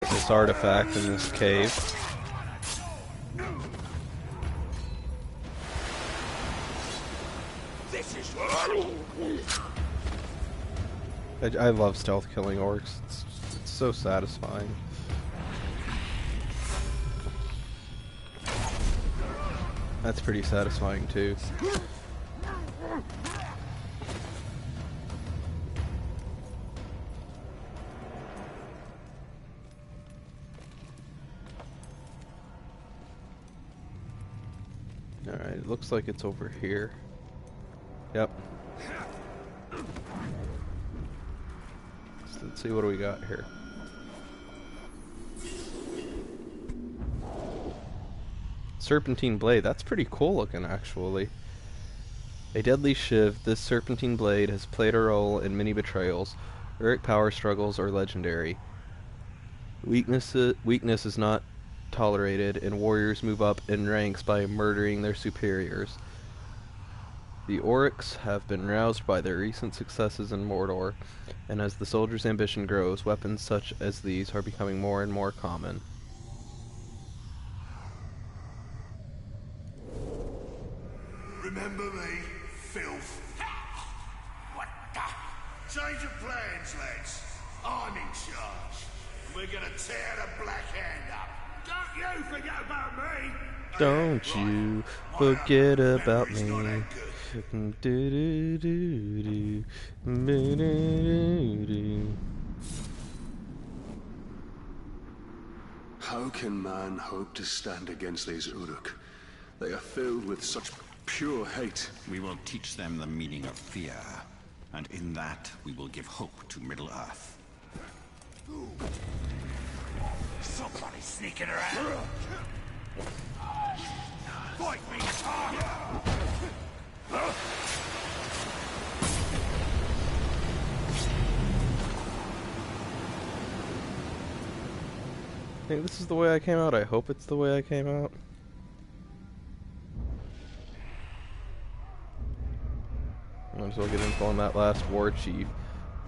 this artifact in this cave. I love stealth killing orcs. It's so satisfying. That's pretty satisfying too. Alright, it looks like it's over here. Yep. So let's see what do we got here. Serpentine blade, that's pretty cool looking actually. A deadly shiv, this serpentine blade has played a role in many betrayals. Eric power struggles are legendary. Weakness is not tolerated, and warriors move up in ranks by murdering their superiors. The Oryx have been roused by their recent successes in Mordor, and as the soldiers' ambition grows, weapons such as these are becoming more and more common. Remember me, filth? What the? Change of plans, lads. I'm in charge. We're gonna tear the Black Hand up. Don't you forget about me! Don't you forget about me. How can man hope to stand against these Uruk? They are filled with such pure hate. We will teach them the meaning of fear, and in that we will give hope to Middle-earth. Somebody sneaking around. Fight me, I think this is the way I came out. I hope it's the way I came out. Might as well get info on that last war chief.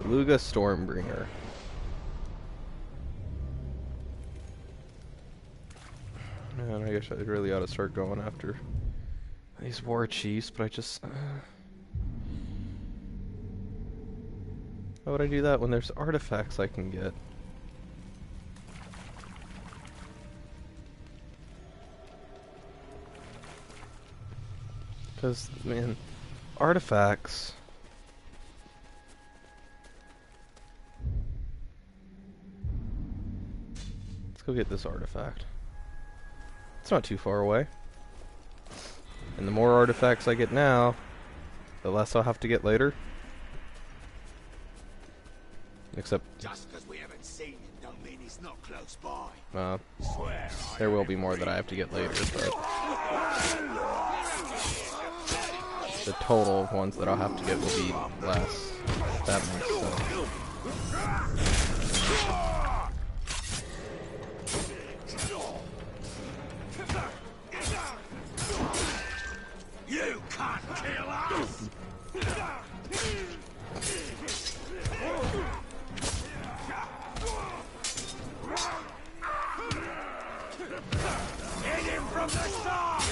Beluga Stormbringer. Man, I guess I really ought to start going after these war chiefs, but I just... Why would I do that when there's artifacts I can get? Because, man, artifacts... Let's go get this artifact. It's not too far away. And the more artifacts I get now, the less I'll have to get later. Except... Just because we haven't seen it don't mean he's not close by. There will be more that I have to get later, but... The total ones that I'll have to get will be less. That makes sense. You can't kill us! Hit him from the start!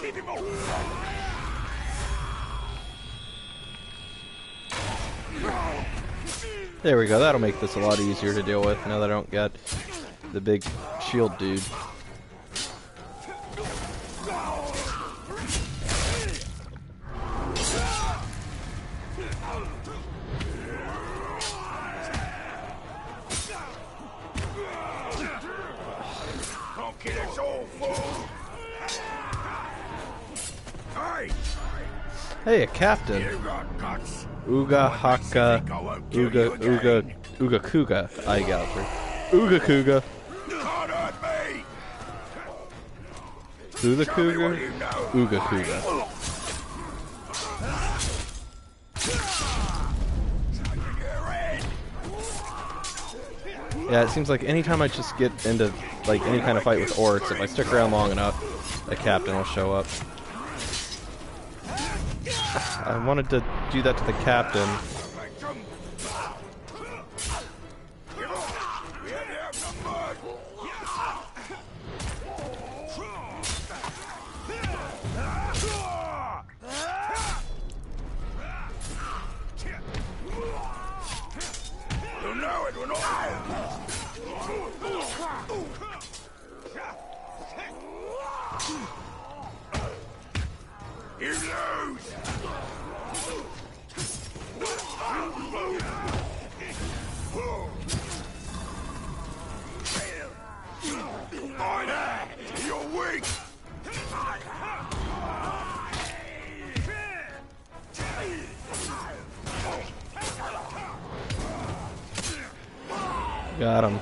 Keep him off! There we go, that'll make this a lot easier to deal with now that I don't get the big shield dude. Hey, a captain. Uga Haka Uga Kuga Eye Gouger. Uga Kuga. Uga Kuga? Uga Kuga. Yeah, it seems like anytime I just get into like any kind of fight with orcs, if I stick around long enough, a captain will show up. I wanted to do that to the captain. You lose! You're weak! Got him.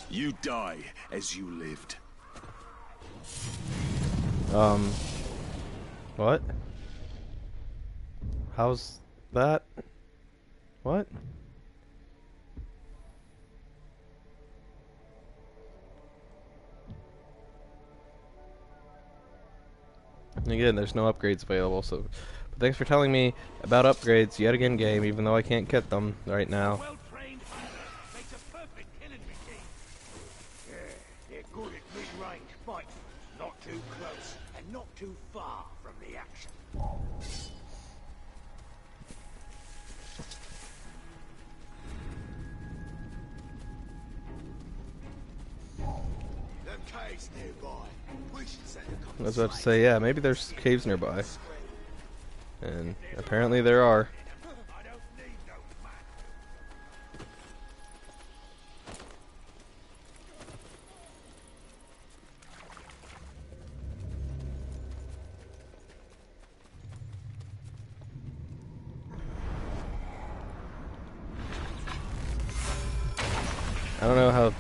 You die as you lived. What? How's that? What? And again, there's no upgrades available, so... But thanks for telling me about upgrades yet again, game, even though I can't get them right now. Well-trained makes a perfect killing machine. Yeah, they're good at mid-range fighting. Not too close and not too far from the action. Them caves nearby. We should send a couple I was about to say, yeah, maybe there's caves nearby. And apparently there are. I don't need no man. I don't know how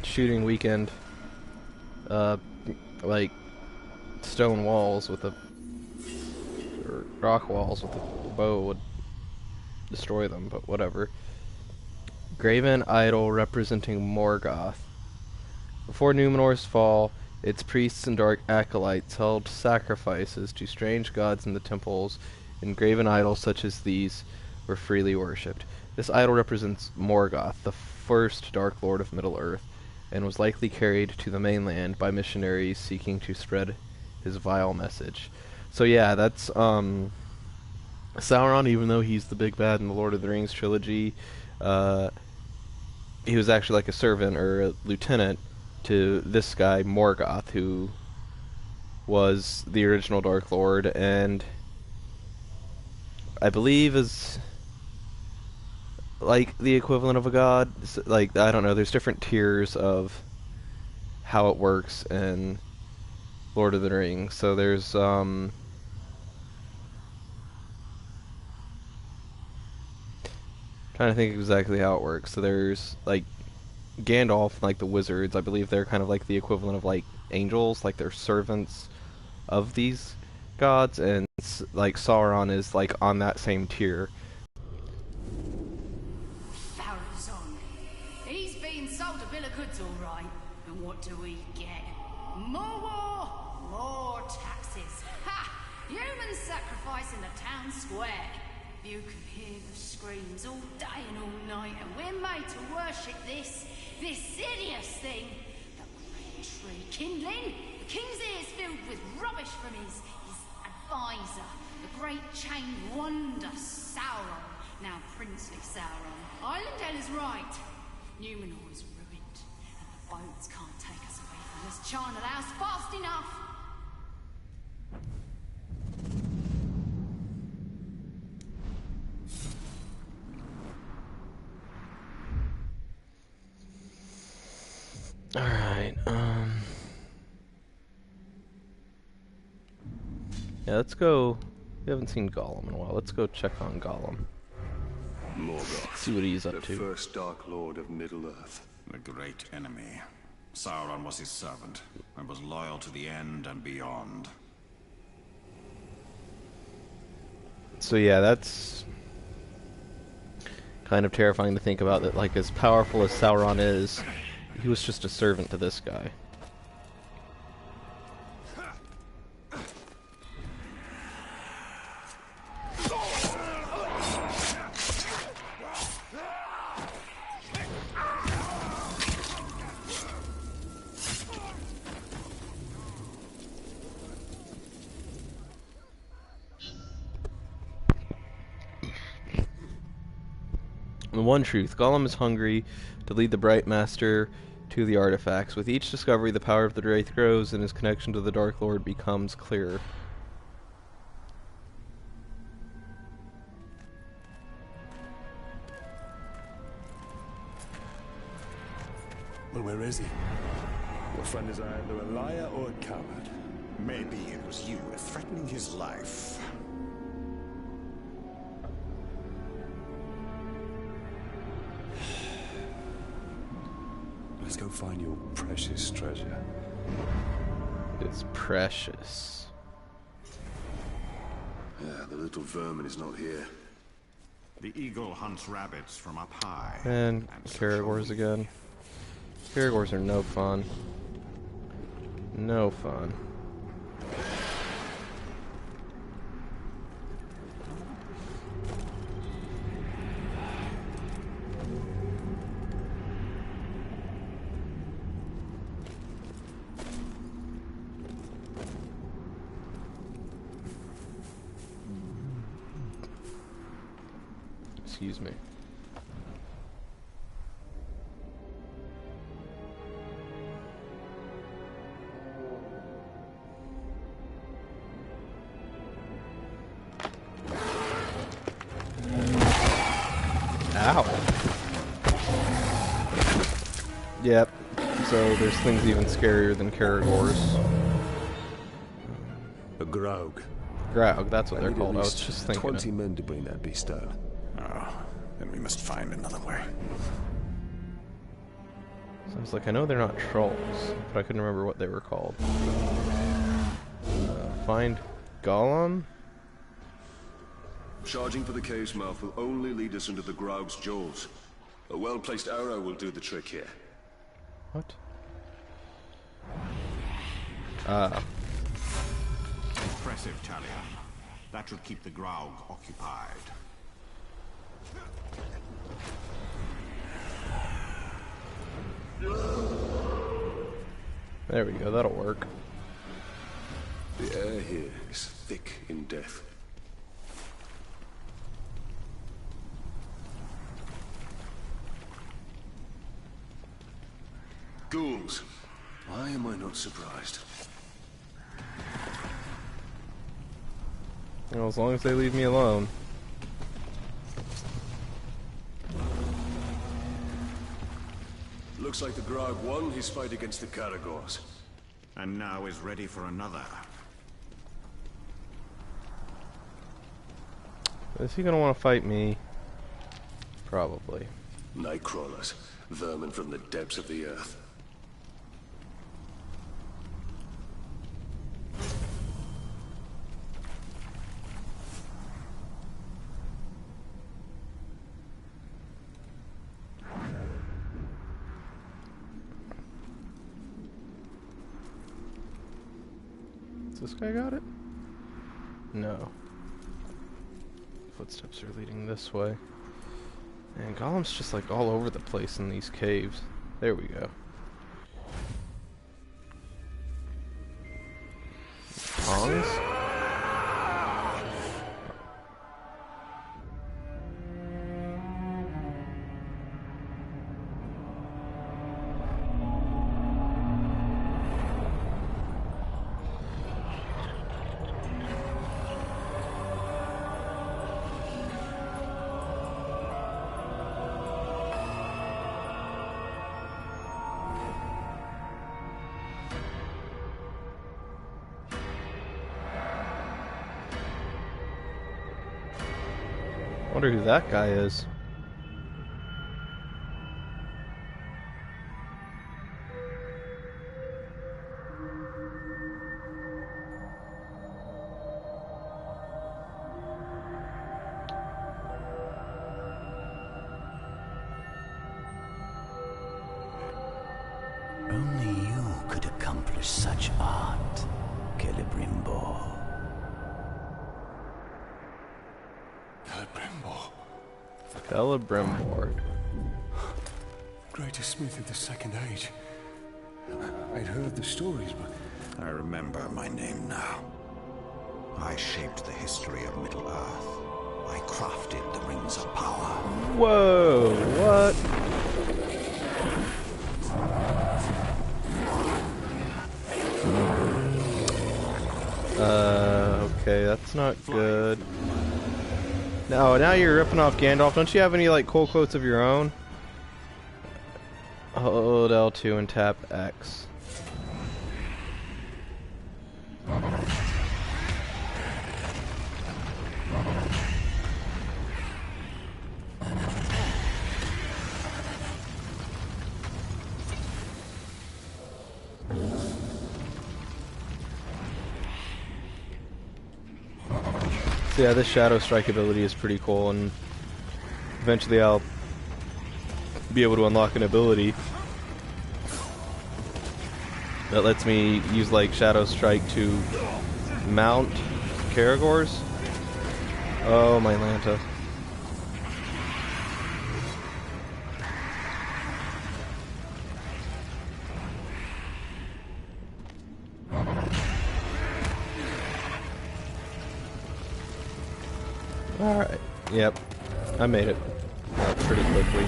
shooting weekend, like stone walls with a, or rock walls with a bow would destroy them, but whatever. Graven idol representing Morgoth. Before Numenor's fall, its priests and dark acolytes held sacrifices to strange gods in the temples, and graven idols such as these were freely worshipped. This idol represents Morgoth, the first Dark Lord of Middle-earth, and was likely carried to the mainland by missionaries seeking to spread his vile message. So yeah, that's Sauron, even though he's the big bad in the Lord of the Rings trilogy, he was actually like a servant or a lieutenant to this guy, Morgoth, who was the original Dark Lord, and I believe is like the equivalent of a god. Like, I don't know, there's different tiers of how it works in Lord of the Rings. So there's trying to think exactly how it works. So there's like Gandalf, like the wizards, I believe they're kind of like the equivalent of like angels, like they're servants of these gods, and like Sauron is like on that same tier. He's being sold a bill of goods, all right. And what do we get? More war, more taxes. Ha! Human sacrifice in the town square. You can hear the screams all day and all night, and we're made to worship this hideous thing. The red tree kindling. The king's ears filled with rubbish from his advisor, the great chained wonder Sauron. Now princely Sauron. Islandale is right. Numenor is ruined, and the boats can't take us away from this charnel house fast enough. Alright, yeah, let's go. We haven't seen Gollum in a while. Let's go check on Gollum. Morgoth, See what he's up the to. first Dark Lord of Middle-earth. The great enemy. Sauron was his servant, and was loyal to the end and beyond. So yeah, that's kind of terrifying to think about, that like as powerful as Sauron is, he was just a servant to this guy. The one truth, Gollum is hungry to lead the Bright Master to the artifacts. With each discovery, the power of the Wraith grows and his connection to the Dark Lord becomes clearer. Well, where is he? Your friend is either a liar or a coward. Maybe it was you threatening his life. Let's go find your precious treasure. It's precious. Yeah, the little vermin is not here. The eagle hunts rabbits from up high. And Caragors again. Caragors are no fun. No fun. Excuse me. Ow. Yep. So there's things even scarier than Caragors. A Graug. Graug, that's what I they're need called. at I was least just thinking 20 it. men to bring that beast down. Oh, then we must find another way. Sounds like I know they're not trolls, but I couldn't remember what they were called. Find Gollum? Charging for the cave's mouth will only lead us into the Graug's jaws. A well-placed arrow will do the trick here. What? Impressive, Talion. That should keep the Graug occupied. There we go, that'll work. The air here is thick in death. Ghouls. Why am I not surprised? Well, as long as they leave me alone. Looks like the Graug won his fight against the Caragors. And now is ready for another. Is he gonna want to fight me? Probably. Nightcrawlers, vermin from the depths of the earth. Has this guy got it? No. Footsteps are leading this way. And Gollum's just like all over the place in these caves. There we go. Tongs? Wonder who that guy is. Only you could accomplish such art, Celebrimbor. Celebrimbor. Greatest smith of the Second Age. I'd heard the stories, but I remember my name now. I shaped the history of Middle-earth. I crafted the rings of power. Whoa, what? Okay, that's not good. No, now you're ripping off Gandalf. Don't you have any, like, cool quotes of your own? Hold L2 and tap X. So yeah, this Shadow Strike ability is pretty cool, and eventually I'll be able to unlock an ability that lets me use like Shadow Strike to mount Caragors. Oh, my Lanta. Alright, yep, I made it pretty quickly.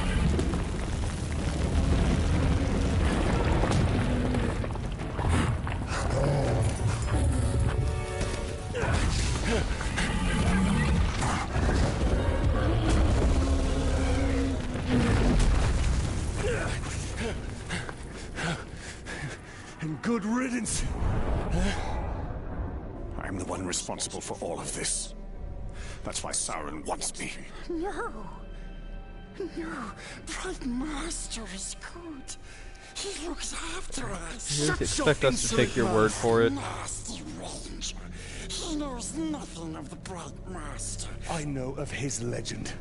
And good riddance. I'm the one responsible for all of this. That's why Sauron wants me. No. No. Bright Master is good. He looks after us. You expect us to take your word for it? Nasty ranger. He knows nothing of the Bright Master. I know of his legend.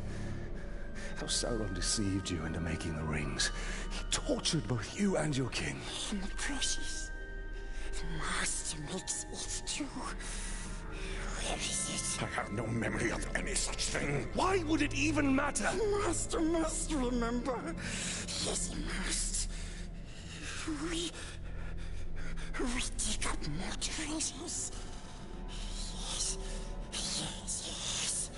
How Sauron deceived you into making the rings. He tortured both you and your king. And the precious. The Master makes it too. Where is it? I have no memory of any such thing. Why would it even matter? Master must remember. Yes, he must. We dig up more treasures. Yes, yes, yes.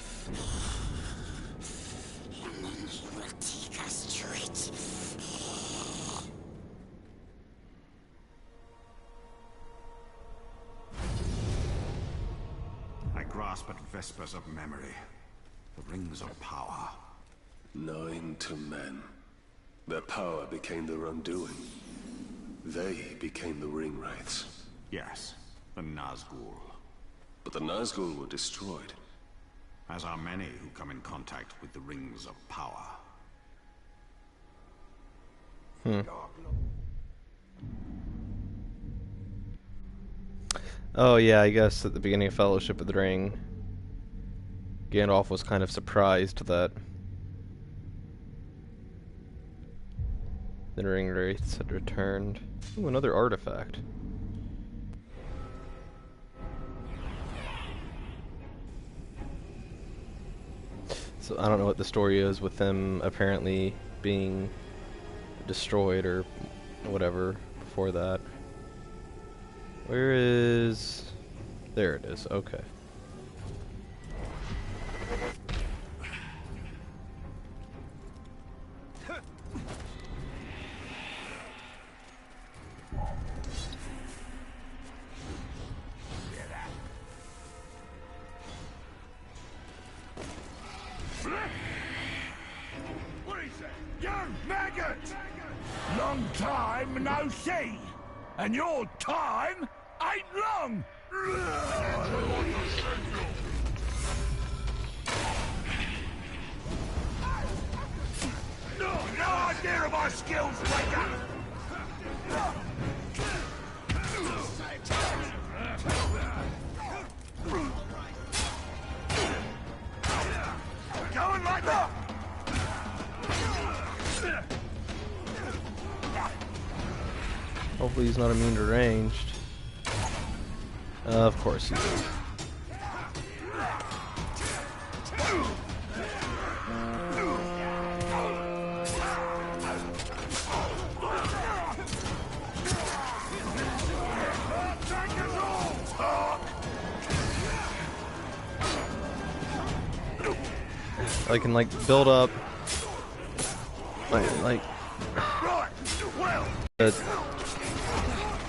And then he will take us to it. I grasp at vespers of memory. The rings of power. 9 to men. Their power became their undoing. They became the ring wraiths. Yes, the Nazgul. But the Nazgul were destroyed. As are many who come in contact with the rings of power. Oh yeah, I guess at the beginning of Fellowship of the Ring, Gandalf was kind of surprised that the ring wraiths had returned. Ooh, another artifact. So I don't know what the story is with them apparently being destroyed or whatever before that. Where is... There it is, okay. What is it? You maggot! Long time no see, and your time ain't long. No idea of our skills, breaker. Going like that. Hopefully he's not immune to ranged. Of course he is. I can like build up like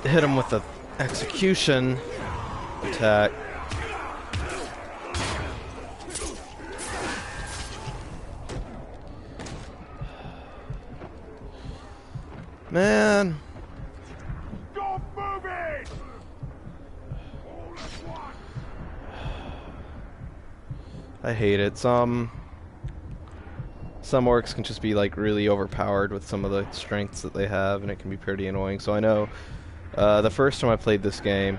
hit him with the execution attack. Man. Stop moving! I hate it. Some orcs can just be like really overpowered with some of the strengths that they have, and it can be pretty annoying. So I know the first time I played this game,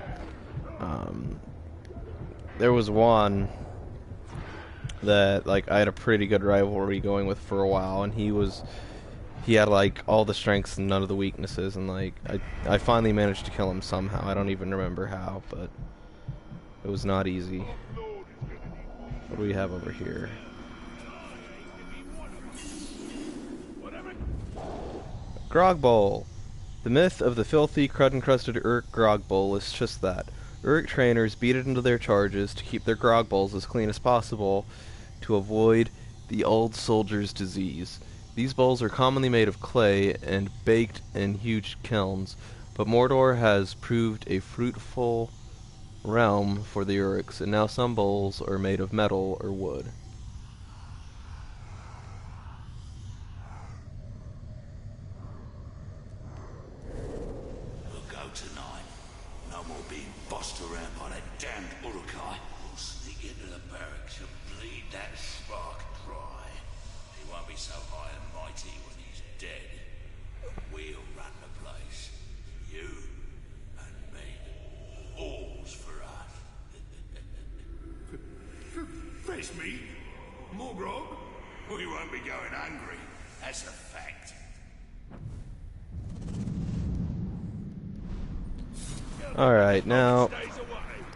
there was one that like I had a pretty good rivalry going with for a while, and he had like all the strengths and none of the weaknesses, and like I finally managed to kill him somehow. I don't even remember how, but it was not easy. What do we have over here? Grog Bowl. The myth of the filthy, crud-encrusted Uruk Grog Bowl is just that. Uruk trainers beat it into their charges to keep their grog bowls as clean as possible to avoid the old soldier's disease. These bowls are commonly made of clay and baked in huge kilns, but Mordor has proved a fruitful realm for the Uruks, and now some bowls are made of metal or wood. We'll go tonight. No more being bossed around by that damned Urukai. We'll sneak into the barracks and bleed that spark dry. He won't be so high and mighty when he's dead. We'll run the place. You and me. All's for us. Face me? More grog? We won't be going hungry. That's a fact. Alright, now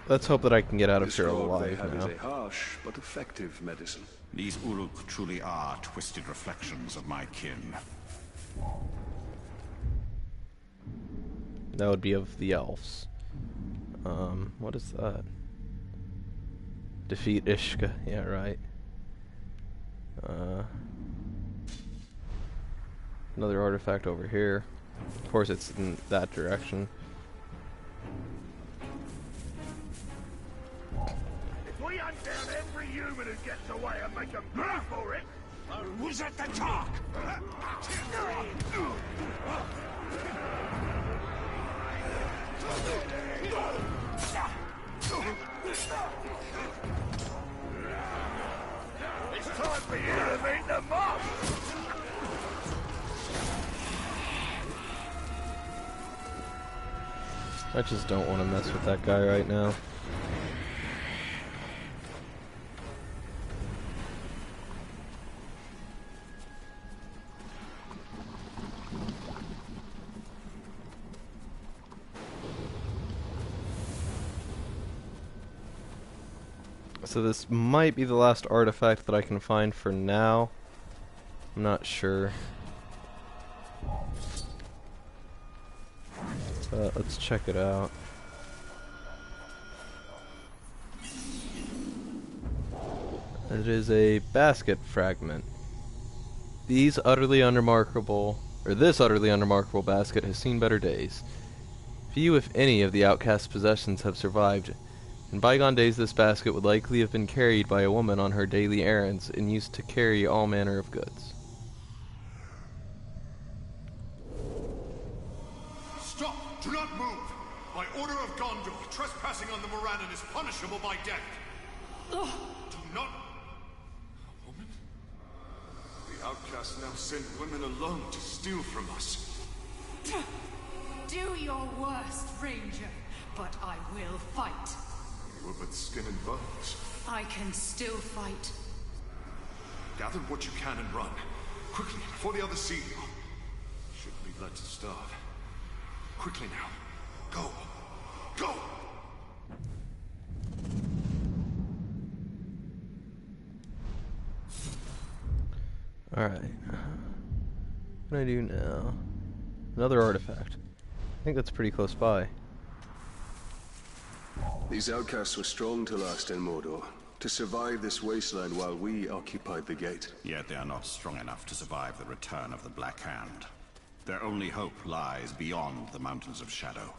let's hope that I can get out of This here grog they alive have now. is a harsh but effective medicine. These Uruk truly are twisted reflections of my kin. That would be of the elves. What is that? Defeat Ishka. Yeah, right. Another artifact over here. Of course, it's in that direction. If we hunt down every human who gets away and make a move for it, who's at the talk? It's time for you to meet the mob! I just don't want to mess with that guy right now. So this might be the last artifact that I can find for now. I'm not sure. But let's check it out. It is a basket fragment. This utterly unremarkable basket has seen better days. Few, if any, of the outcast's possessions have survived. In bygone days, this basket would likely have been carried by a woman on her daily errands and used to carry all manner of goods. Stop! Do not move! By order of Gondor, trespassing on the Morannon is punishable by death. Do not... A woman? The outcasts now send women alone to steal from us. Do your worst, Ranger, but I will fight. You were but skin and bones. I can still fight. Gather what you can and run. Quickly, before the others see you. Shouldn't be led to starve. Quickly now. Go! Go! Alright. What can I do now? Another artifact. I think that's pretty close by. These outcasts were strong to last in Mordor. To survive this wasteland while we occupied the gate. Yet they are not strong enough to survive the return of the Black Hand. Their only hope lies beyond the Mountains of Shadow.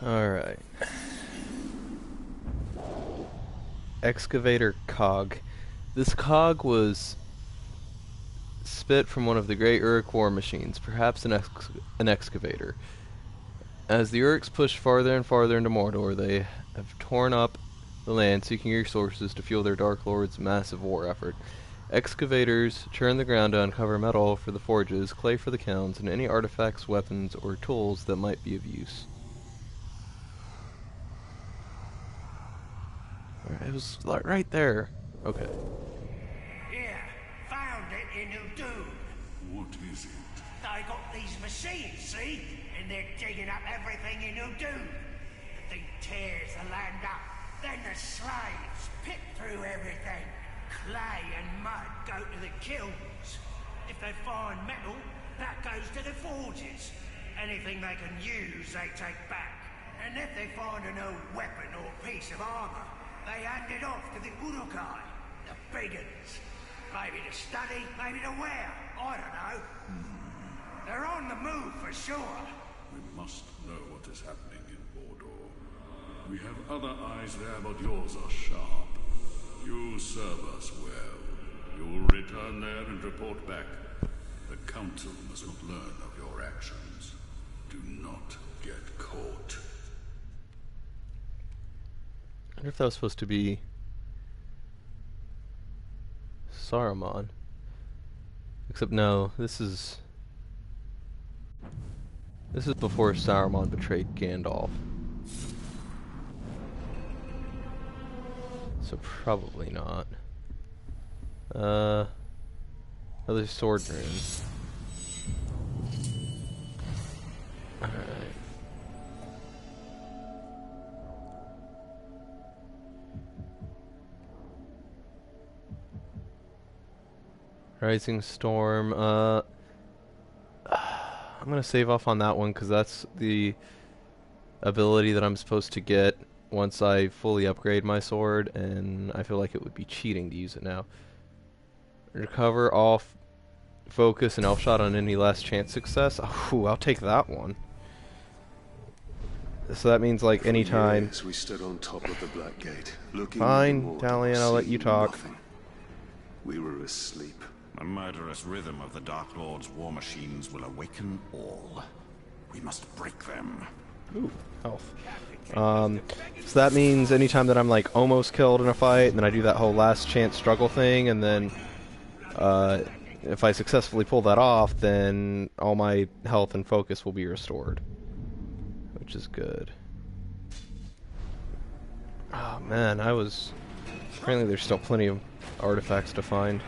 Alright. Excavator cog. This cog was spit from one of the great Uruk war machines, perhaps an excavator. As the Uruks push farther and farther into Mordor, they have torn up the land, seeking resources to fuel their Dark Lord's massive war effort. Excavators churn the ground to uncover metal for the forges, clay for the kilns, and any artifacts, weapons, or tools that might be of use. It was right there. Okay. Yeah, found it in Udun. What is it? They got these machines, see? And they're digging up everything in Udun. The thing tears the land up. Then the slaves pick through everything. Clay and mud go to the kilns. If they find metal, that goes to the forges. Anything they can use, they take back. And if they find an old weapon or piece of armor, they hand it off to the Urukai, the big uns. Maybe to study, maybe to wear. I don't know. They're on the move for sure. We must know what is happening in Mordor. We have other eyes there, but yours are sharp. You serve us well. You will return there and report back. The Council must not learn of your actions. Do not get caught. I wonder if that was supposed to be Saruman. Except no, this is before Saruman betrayed Gandalf. So probably not. Another sword rune. Alright. Rising Storm. I'm gonna save off on that one because that's the ability that I'm supposed to get once I fully upgrade my sword, and I feel like it would be cheating to use it now. Recover off focus and elf shot on any last chance success. Ooh, I'll take that one. So that means like anytime. Yes, we stood on top of the Black Gate, looking Fine, Dalian, I'll let you talk. Nothing. We were asleep. The murderous rhythm of the Dark Lord's war machines will awaken all. We must break them. Ooh, health. So that means anytime that I'm like almost killed in a fight, and then I do that whole last chance struggle thing, and then if I successfully pull that off, then all my health and focus will be restored, which is good. Oh man, apparently there's still plenty of artifacts to find.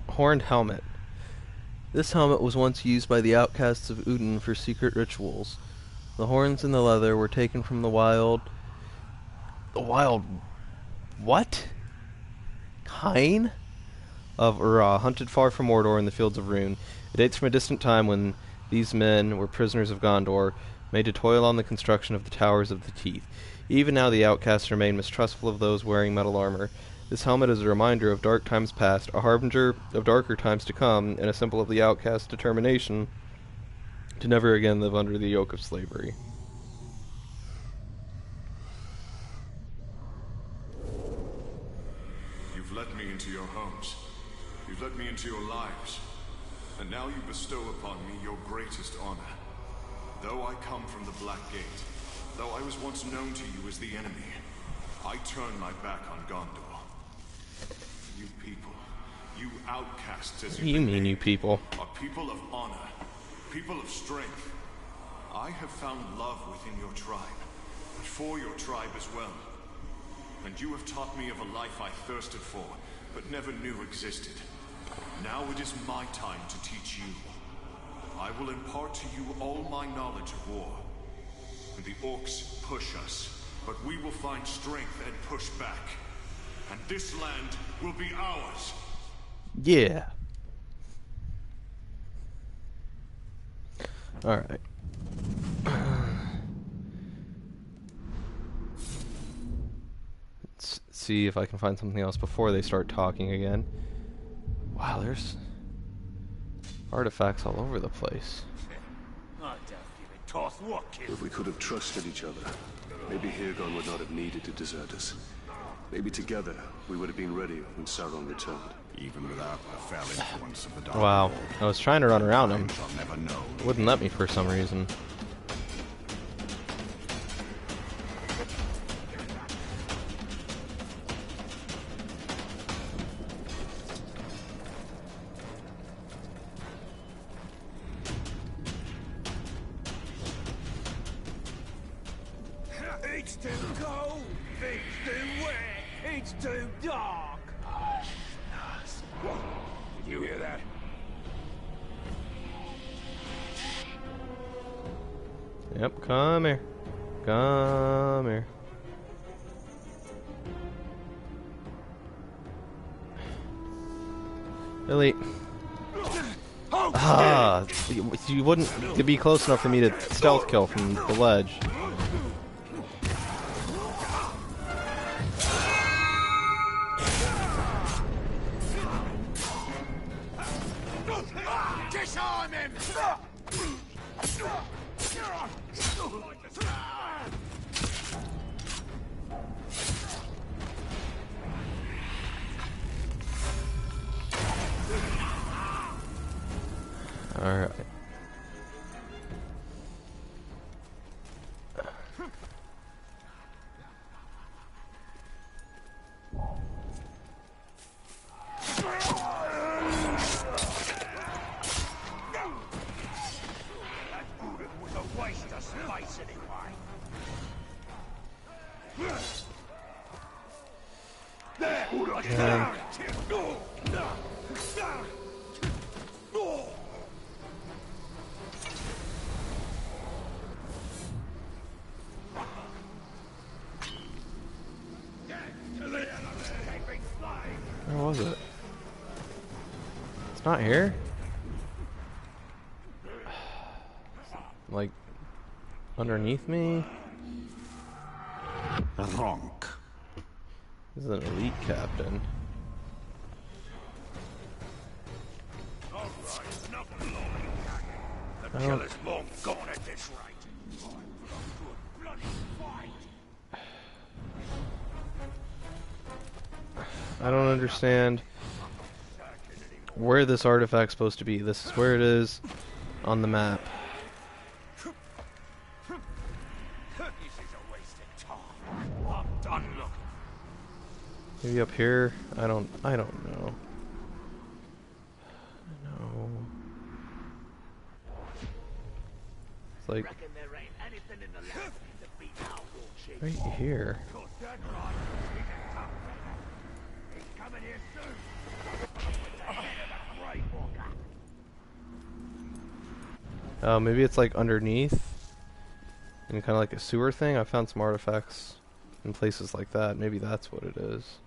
Horned helmet. This helmet was once used by the outcasts of Udun for secret rituals. The horns and the leather were taken from the wild... What? Kine? Of Ura, hunted far from Mordor in the fields of Rune. It dates from a distant time when these men were prisoners of Gondor, made to toil on the construction of the Towers of the Teeth. Even now the outcasts remain mistrustful of those wearing metal armor. This helmet is a reminder of dark times past, a harbinger of darker times to come, and a symbol of the outcast's determination to never again live under the yoke of slavery. You've let me into your homes. You've let me into your lives. And now you bestow upon me your greatest honor. Though I come from the Black Gate, though I was once known to you as the enemy, I turn my back on Gondor. You people, you outcasts as You mean you people? are people of honor, people of strength. I have found love within your tribe, but for your tribe as well. And you have taught me of a life I thirsted for, but never knew existed. Now it is my time to teach you. I will impart to you all my knowledge of war. And the orcs push us, but we will find strength and push back. And this land will be ours. Yeah. Alright. Let's see if I can find something else before they start talking again. Wow, there's artifacts all over the place. If we could have trusted each other, maybe Hirgon would not have needed to desert us. Maybe together, we would have been ready when Sauron returned. Even without the fell influence of the Dark Wow, Lord, I was trying to run around him. shall never know. It wouldn't let me for some reason. It's too cold, it's too wet, it's too dark. Did you hear that? Yep, come here. Come here. Really? Ah, you wouldn't be close enough for me to stealth kill from the ledge. Disarm him! Alright. Where was it? It's not here? Like, underneath me? Ronk. This is an elite captain. The killer's long gone at this rate. I don't understand where this artifact's supposed to be. This is where it is on the map. Maybe up here? I don't know. No. It's like right here. Oh, maybe it's like underneath and kind of like a sewer thing. I found some artifacts in places like that. Maybe that's what it is.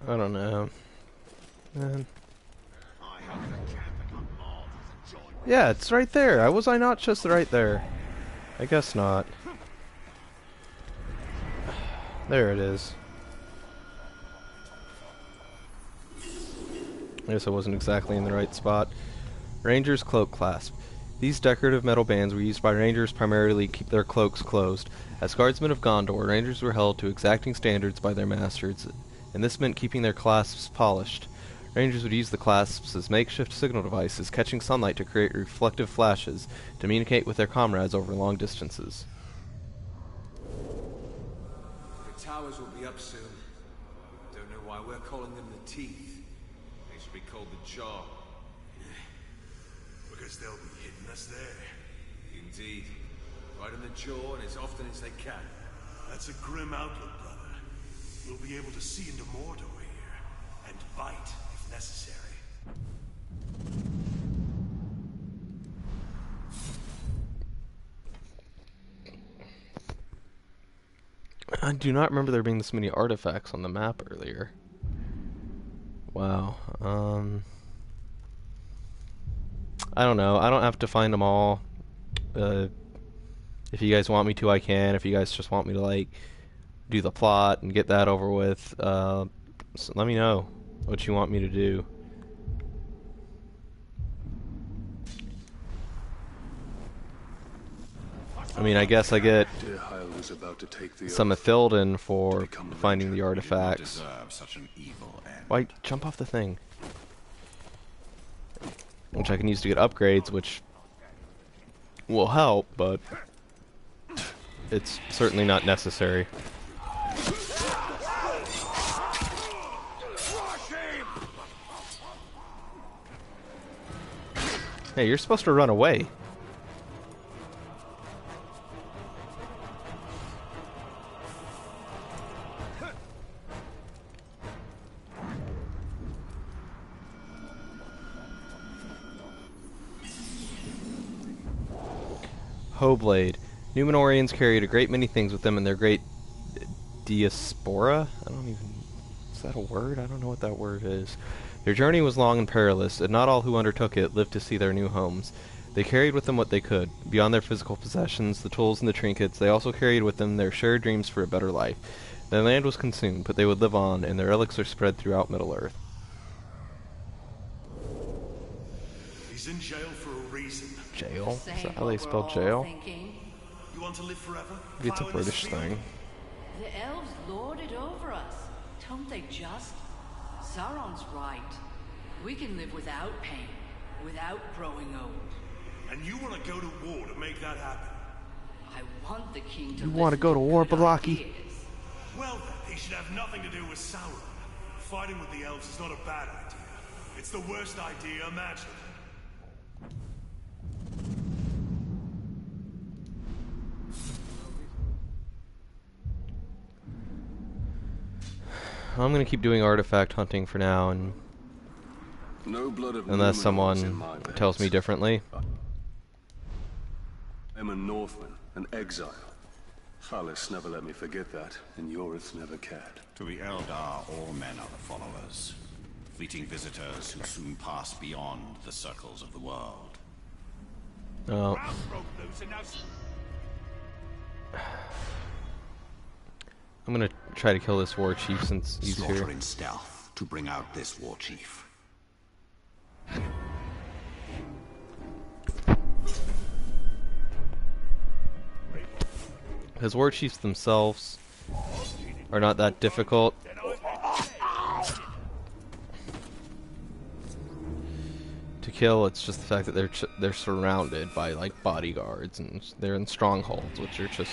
I don't know. Man. Yeah, it's right there. Was I not just right there? I guess not. There it is. I guess I wasn't exactly in the right spot. Ranger's Cloak Clasp. These decorative metal bands were used by rangers primarily to keep their cloaks closed. As guardsmen of Gondor, rangers were held to exacting standards by their masters, and this meant keeping their clasps polished. Rangers would use the clasps as makeshift signal devices, catching sunlight to create reflective flashes to communicate with their comrades over long distances. The towers will be up soon. Don't know why we're calling them the Teeth. They should be called the Jaw. Because they'll be hitting us there. Indeed. Right in the jaw and as often as they can. That's a grim outlook, brother. We'll be able to see into Mordor here, and bite if necessary. I do not remember there being this many artifacts on the map earlier. Wow. I don't know. I don't have to find them all. If you guys want me to, I can. If you guys just want me to, like, do the plot and get that over with, so let me know what you want me to do. I mean, I guess I get some Ithilden for finding the artifacts. Why, jump off the thing. Which I can use to get upgrades, which will help, but it's certainly not necessary. Hey, you're supposed to run away. Hoblade. Numenorians carried a great many things with them in their great diaspora? Is that a word? I don't know what that word is. Their journey was long and perilous, and not all who undertook it lived to see their new homes. They carried with them what they could. Beyond their physical possessions, the tools and the trinkets, they also carried with them their shared dreams for a better life. Their land was consumed, but they would live on, and their relics are spread throughout Middle-earth. He's in jail for a reason. Jail? Is that how they spell jail? You want to live forever? Maybe it's a British thing. The elves lord it over us, don't they just? Sauron's right. We can live without pain, without growing old. And you want to go to war to make that happen? I want the king to You want to go to war, Balaki? Well then, he should have nothing to do with Sauron. Fighting with the elves is not a bad idea. It's the worst idea imaginable. I'm gonna keep doing artifact hunting for now, and unless someone tells me differently. I'm a Northman, an exile. Thalis never let me forget that, and Yorith never cared. To the Eldar, all men are the followers. Fleeting visitors who soon pass beyond the circles of the world. Oh. I'm gonna try to kill this war chief since he's Slaughter here. in stealth to bring out this war chief. Because war chiefs themselves are not that difficult. To kill, it's just the fact that they're surrounded by like bodyguards, and they're in strongholds, which are just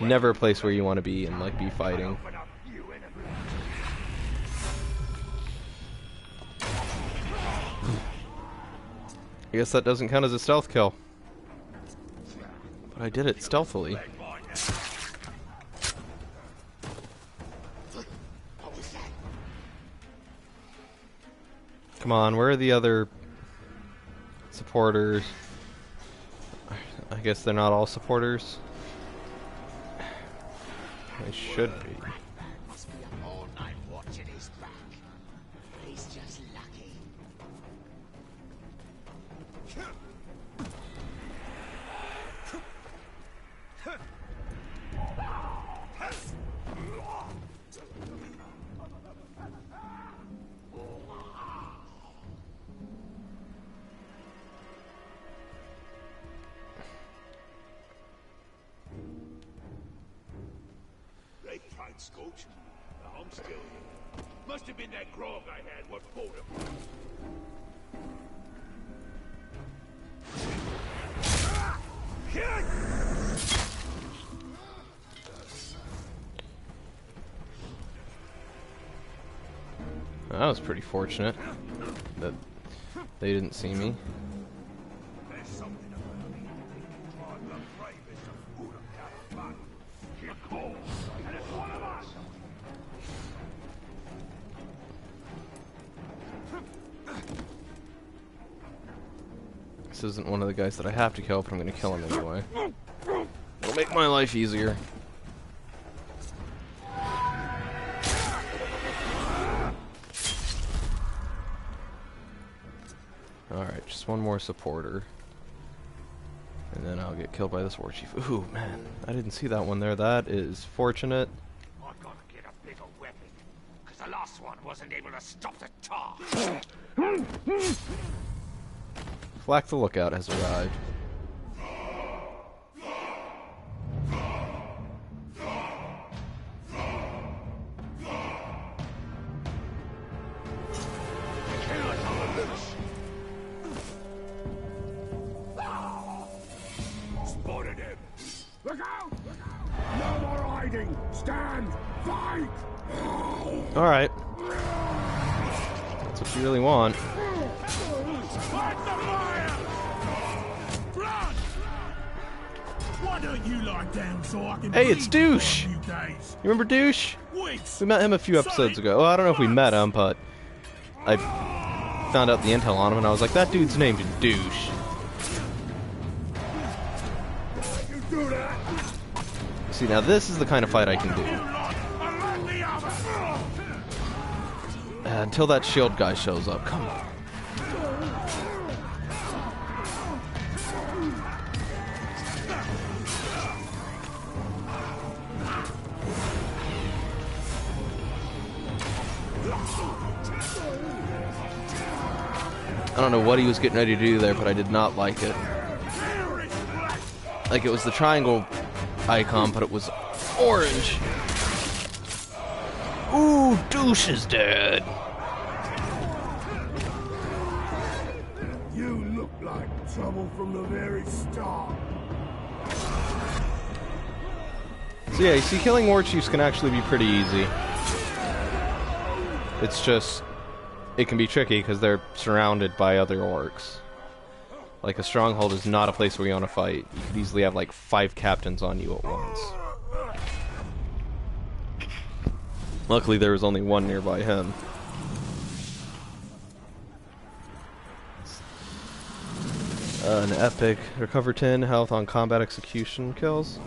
never a place where you want to be and like be fighting. I guess that doesn't count as a stealth kill, but I did it stealthily. Come on, where are the other supporters? I guess they're not all supporters. They should be. Must be up all night watching his back. He's just lucky. Scorch. I'm still here. Must have been that grog I had what brought him. That was pretty fortunate that they didn't see me. There's something about me. I'm the bravest of Udam down a You're cold, and it's one of us. This isn't one of the guys that I have to kill, but I'm gonna kill him anyway. It'll make my life easier. Alright, just one more supporter. And then I'll get killed by this war chief. Ooh, man, I didn't see that one there. That is fortunate. I gotta get a bigger weapon, because the last one wasn't able to stop the tar. Flack the Lookout has arrived. Spotted him. Look out! No more hiding! Stand! Fight! Alright. That's what you really want. Fight the fire! Blood! Why don't you lie down so I can Hey, it's breathe for a Douche! few days? You remember Douche? Weeks! We met him a few episodes ago. Well, I don't know if we met him, but I found out the intel on him and I was like, that dude's named Douche. You do that! See, now this is the kind of fight I can do. Until that shield guy shows up. Come on. I don't know what he was getting ready to do there, but I did not like it. Like, it was the triangle icon, but it was orange. Ooh, Douche is dead. You look like trouble from the very start. So yeah, you see, killing war chiefs can actually be pretty easy. It's just, it can be tricky because they're surrounded by other orcs. Like, a stronghold is not a place where you want to fight. You could easily have like 5 captains on you at once. Luckily, there was only one nearby him. An epic. Recover 10 health on combat execution kills.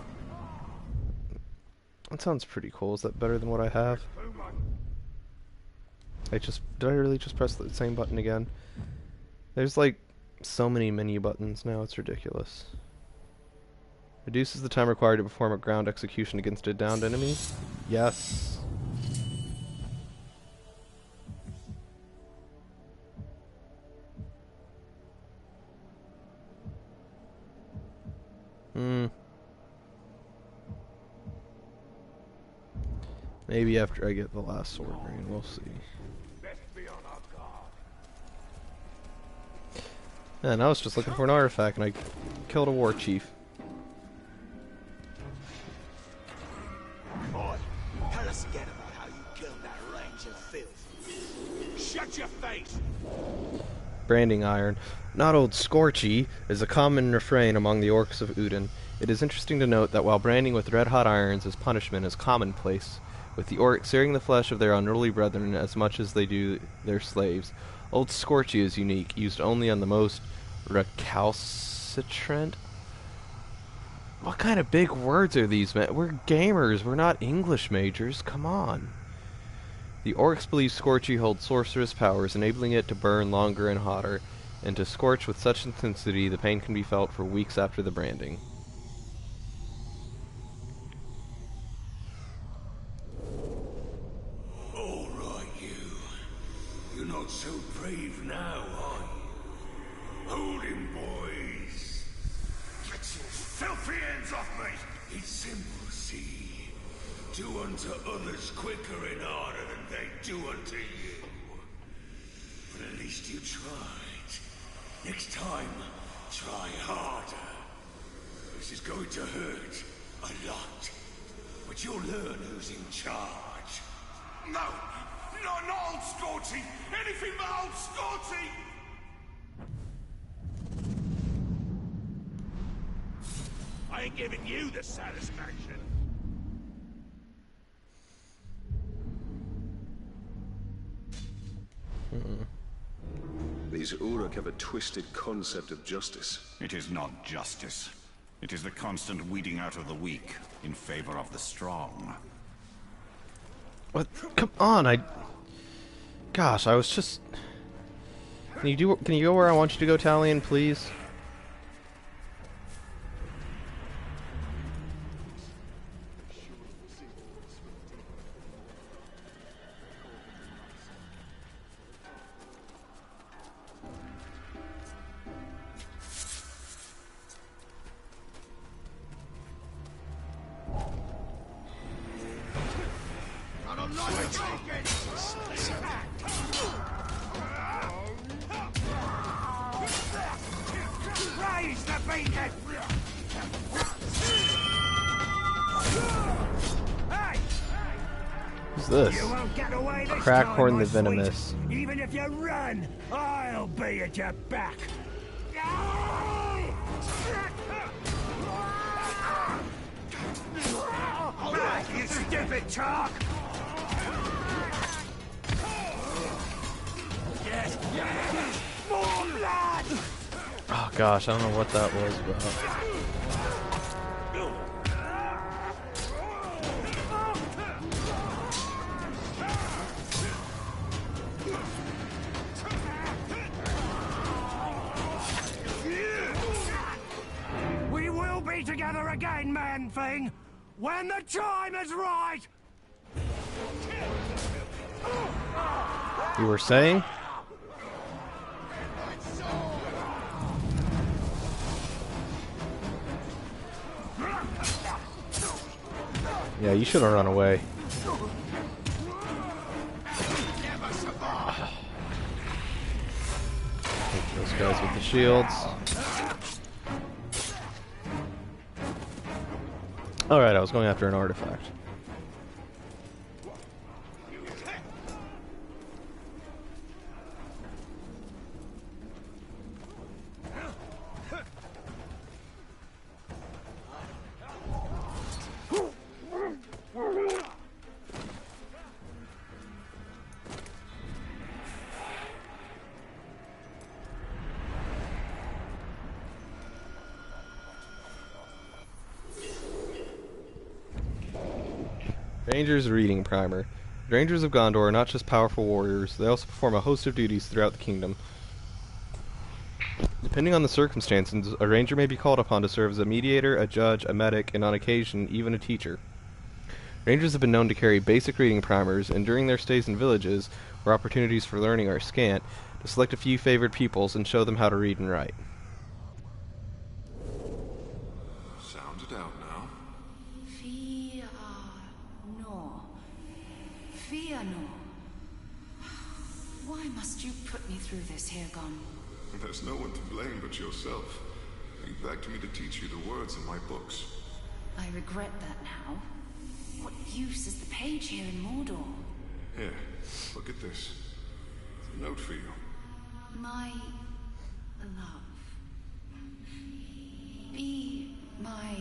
That sounds pretty cool. Is that better than what I have? Did I really just press the same button again? There's like so many menu buttons now, it's ridiculous. Reduces the time required to perform a ground execution against a downed enemy. Yes. Maybe after I get the last sword ring, we'll see. And I was just looking for an artifact and I killed a war chief. Boy, tell us again about how you killed that range of filth. Shut your face! Branding iron. Not old scorchy is a common refrain among the orcs of Udin. It is interesting to note that while branding with red-hot irons as punishment is commonplace, with the orcs searing the flesh of their unruly brethren as much as they do their slaves, Old Scorchy is unique, used only on the most recalcitrant. What kind of big words are these, man? We're gamers, we're not English majors, come on. The orcs believe Scorchy holds sorcerous powers, enabling it to burn longer and hotter, and to scorch with such intensity the pain can be felt for weeks after the branding. All right, you. You're not so brave now, are you? Hold him, boys. Get your filthy hands off me! It's simple, see? do unto others quicker and harder than they do unto you. But at least you tried. Next time, try harder. This is going to hurt a lot. But you'll learn who's in charge. No! Not old Scorchy! Anything but old Scorchy! I ain't giving you the satisfaction. These Uruk have a twisted concept of justice. It is not justice. It is the constant weeding out of the weak in favor of the strong. What? Come on, Gosh, I was just... Can you go where I want you to go, Talion, please? Who's this? Crackhorn the Venomous. Even if you run, I'll be at your back. You stupid chalk! Yes, yes! More blood! Oh gosh, I don't know what that was about. We will be together again, man-thing, when the time is right! You were saying? Yeah, you should have run away. Take those guys with the shields. Alright, I was going after an artifact. Rangers Reading Primer. Rangers of Gondor are not just powerful warriors, they also perform a host of duties throughout the kingdom. Depending on the circumstances, a ranger may be called upon to serve as a mediator, a judge, a medic, and on occasion, even a teacher. Rangers have been known to carry basic reading primers, and during their stays in villages, where opportunities for learning are scant, to select a few favored pupils and show them how to read and write. Sound it out now. Fear no. Why must you put me through this, Hirgon? There's no one to blame but yourself. You begged me to teach you the words in my books. I regret that now. What use is the page here in Mordor? Here, look at this. It's a note for you. My love. Be my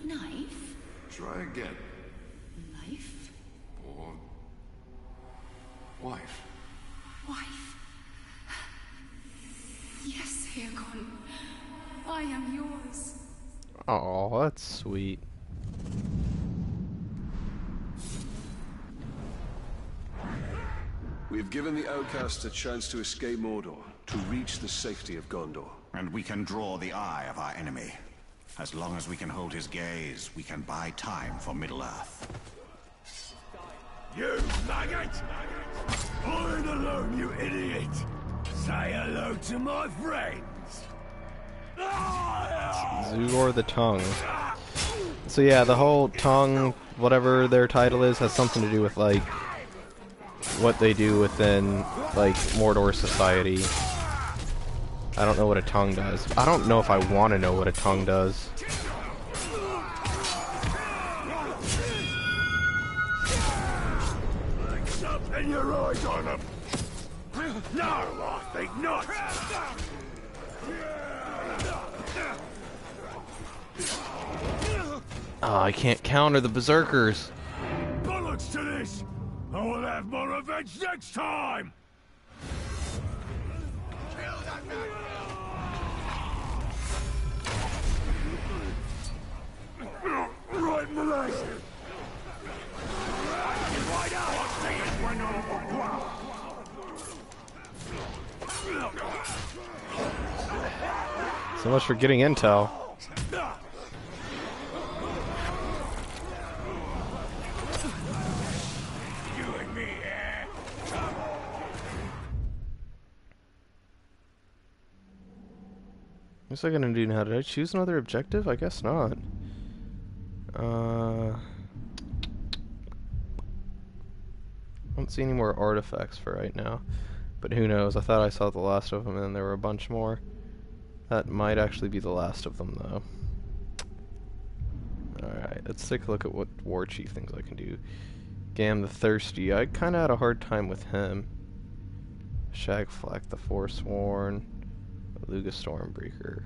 knife? Try again. Knife? Or... wife. Wife. Yes, Hirgon. I am yours. Oh, that's sweet. We have given the outcasts a chance to escape Mordor, to reach the safety of Gondor. And we can draw the eye of our enemy. As long as we can hold his gaze, we can buy time for Middle-earth. You maggot! Leave alone, you idiot! Say hello to my friends! Zugor the Tongue. So yeah, the whole tongue, whatever their title is, has something to do with like what they do within like Mordor society. I don't know what a tongue does. I don't know if I want to know what a tongue does. Open your eyes on them. No, I think not. Oh, I can't counter the berserkers. Bollocks to this! I will have more revenge next time! Right in the leg! Right out! So much for getting intel. What's I gonna do now? Did I choose another objective? I guess not. I don't see any more artifacts for right now. But who knows? I thought I saw the last of them and there were a bunch more. That might actually be the last of them, though. Alright, let's take a look at what War Chief things I can do. Gam the Thirsty. I kinda had a hard time with him. Shagflack the Forsworn. Luga Stormbreaker.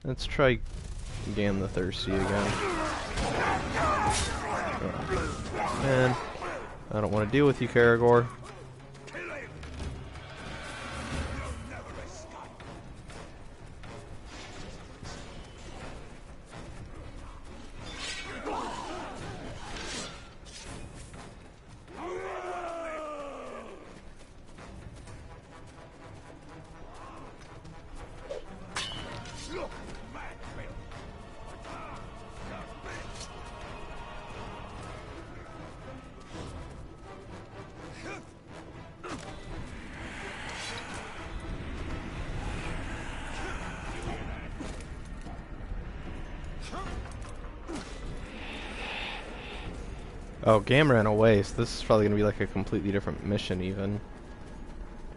Let's try Gam the Thirsty again. Oh, man, I don't want to deal with you, Karagor. Oh, Gam ran away, so this is probably going to be like a completely different mission even.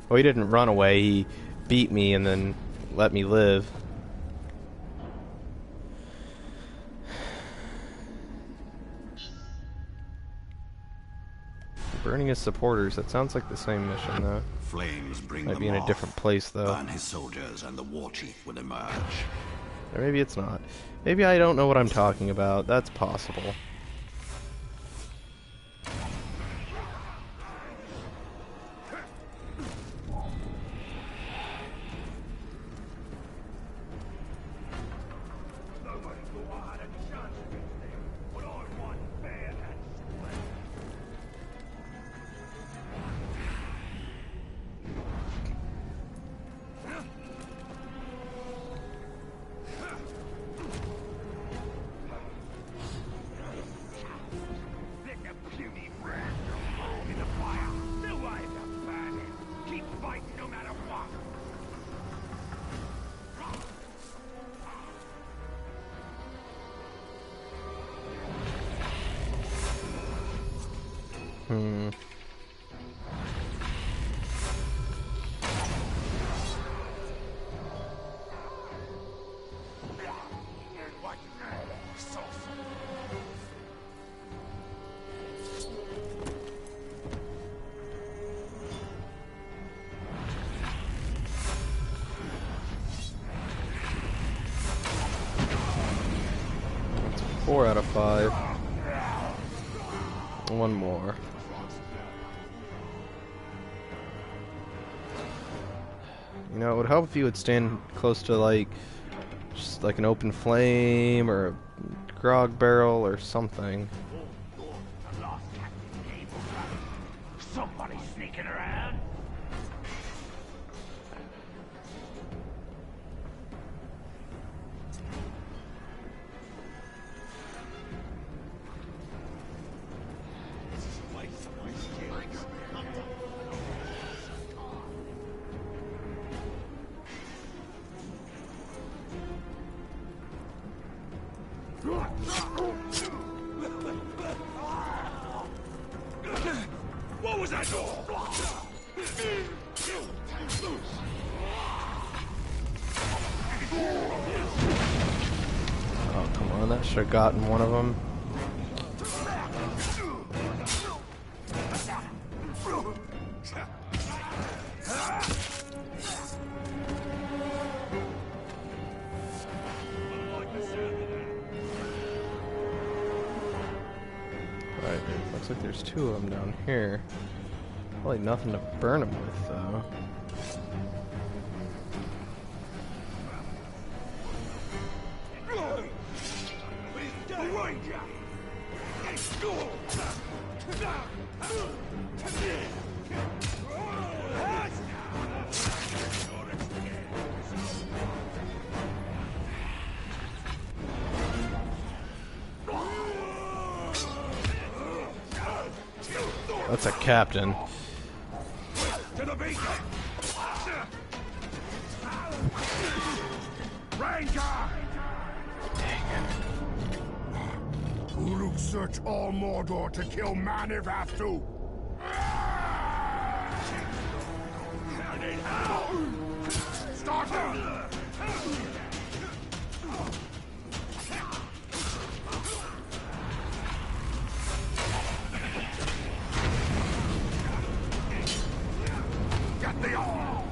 Well, he didn't run away, he beat me and then let me live. Burning his supporters, that sounds like the same mission though. Flames bring Might them be in a off. different place though. Burn his soldiers and the war chief will emerge. Or maybe it's not. Maybe I don't know what I'm talking about, that's possible. That's 4 out of 5. One more. You know, it would help if you would stand close to, like, just like an open flame or a grog barrel or something. Somebody sneaking around? was that door? Oh, come on, that should have gotten one of them. Alright, looks like there's two of them down here. Probably nothing to burn them with, though. That's a captain. To the beacon! Ranger! Uruk search all Mordor to kill man if have to. I need help! Start her! Get the arm!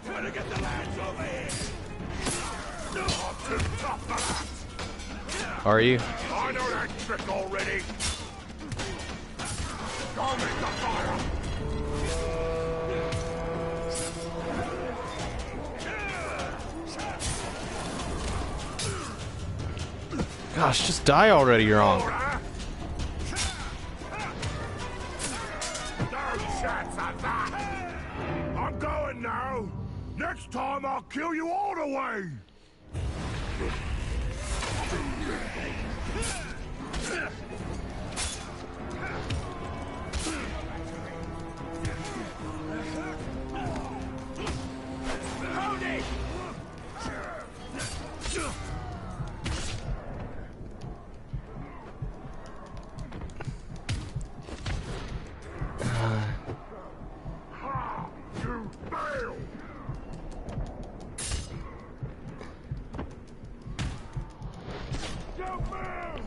Better get the lads over here! I'm too tough for that! Are you? I know that trick already! Go make the fire! Gosh, just die already, you're on. No chance of that! I'm going now! Next time I'll kill you all the way! Hold it! You failed! You failed!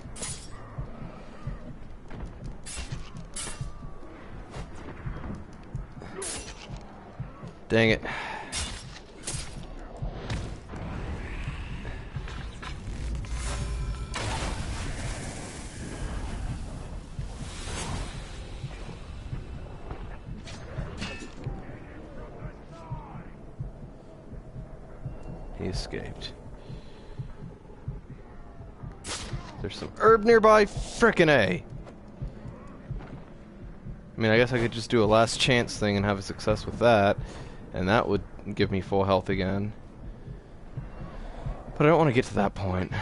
Dang it. He escaped. There's some herb nearby. Frickin' A. I mean, I guess I could just do a last chance thing and have a success with that, and that would give me full health again. But I don't want to get to that point.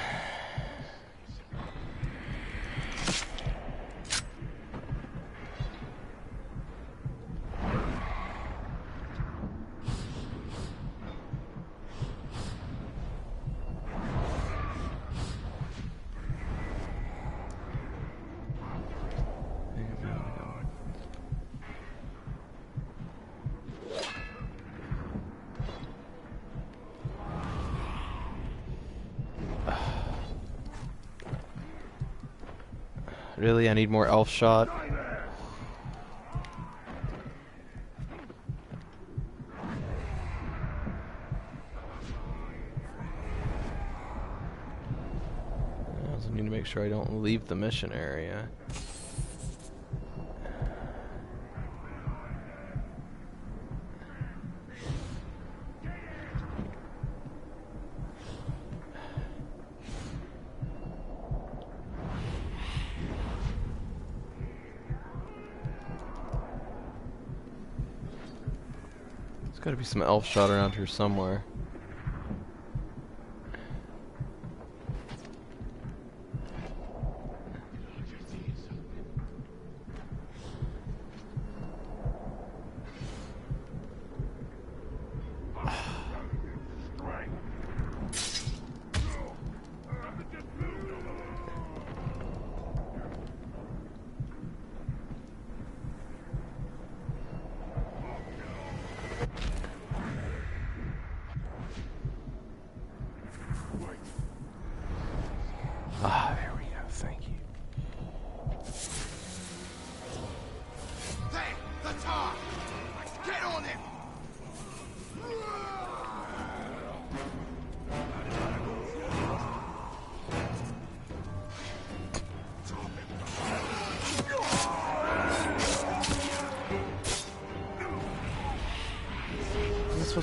Really? I need more elf shot? I also need to make sure I don't leave the mission area. There's gotta be some elf shot around here somewhere.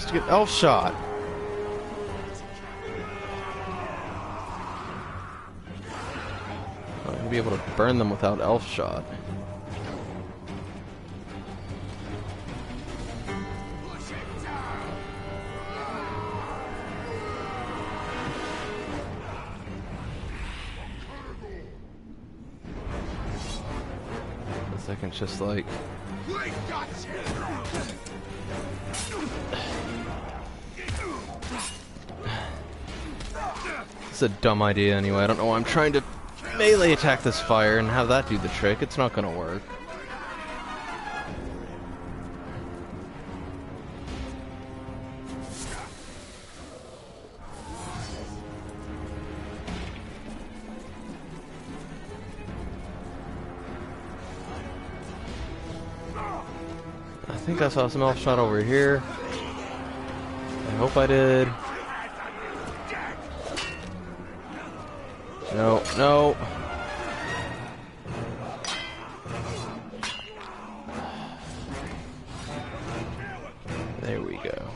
supposed to get elf shot. I'm gonna be able to burn them without elf shot. I can just like. It's a dumb idea anyway. I don't know why I'm trying to melee attack this fire and have that do the trick. It's not gonna work. I think I saw some elf shot over here. I hope I did. No, no. There we go.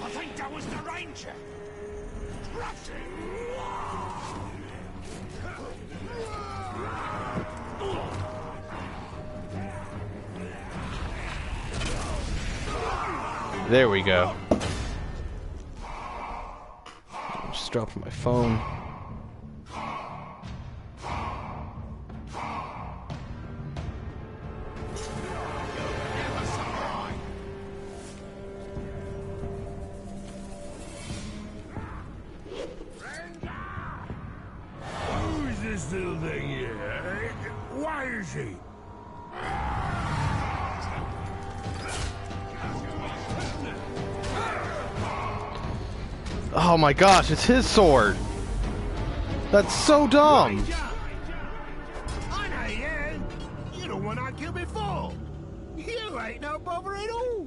I think that was the ranger. There we go. Just dropped my phone. Who's this little thing here? Why is he? Oh my gosh, it's his sword! That's so dumb! I know you! You're the one I killed before! You ain't no bother at all!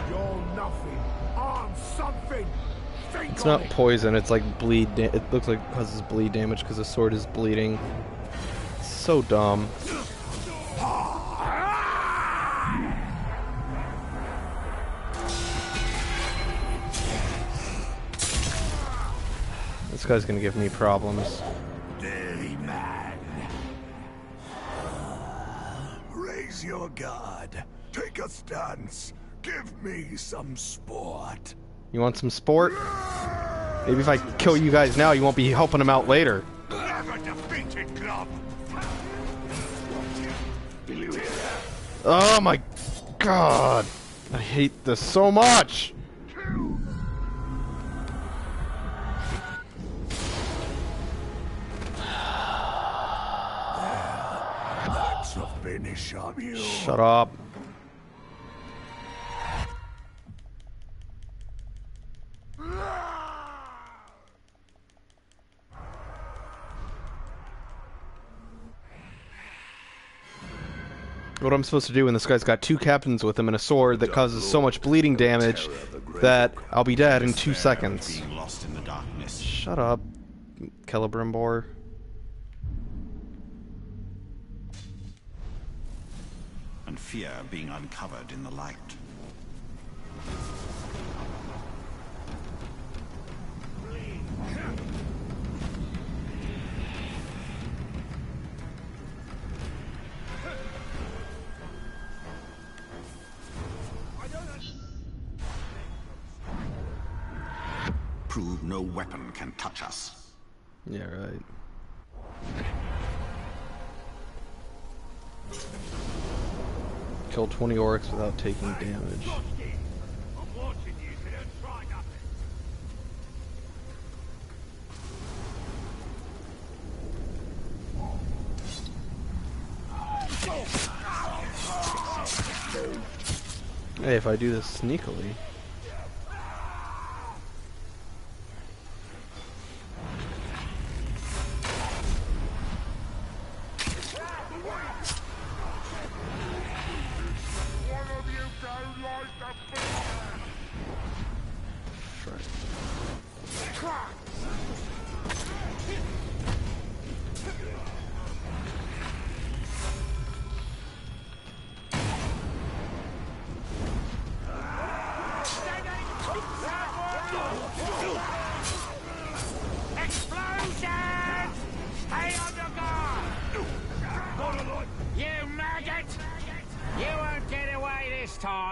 You're nothing. I'm something! Think It's on not it. poison, it's like bleed. It looks like it causes bleed damage because the sword is bleeding. It's so dumb. This guy's gonna give me problems. Dirty man. Raise your guard. Take a stance. Give me some sport. You want some sport? Maybe if I kill you guys now, you won't be helping him out later. Never defeated club. Oh my god! I hate this so much! That's a finish of you. Shut up. What I'm supposed to do when this guy's got two captains with him and a sword that causes so much bleeding damage that I'll be dead in 2 seconds. Being lost in the darkness. Shut up, Celebrimbor. And fear being uncovered in the light. Prove no weapon can touch us. Yeah, right. Kill 20 orcs without taking damage. I'm watching you, so don't try nothing. Hey, if I do this sneakily. One of you don't like the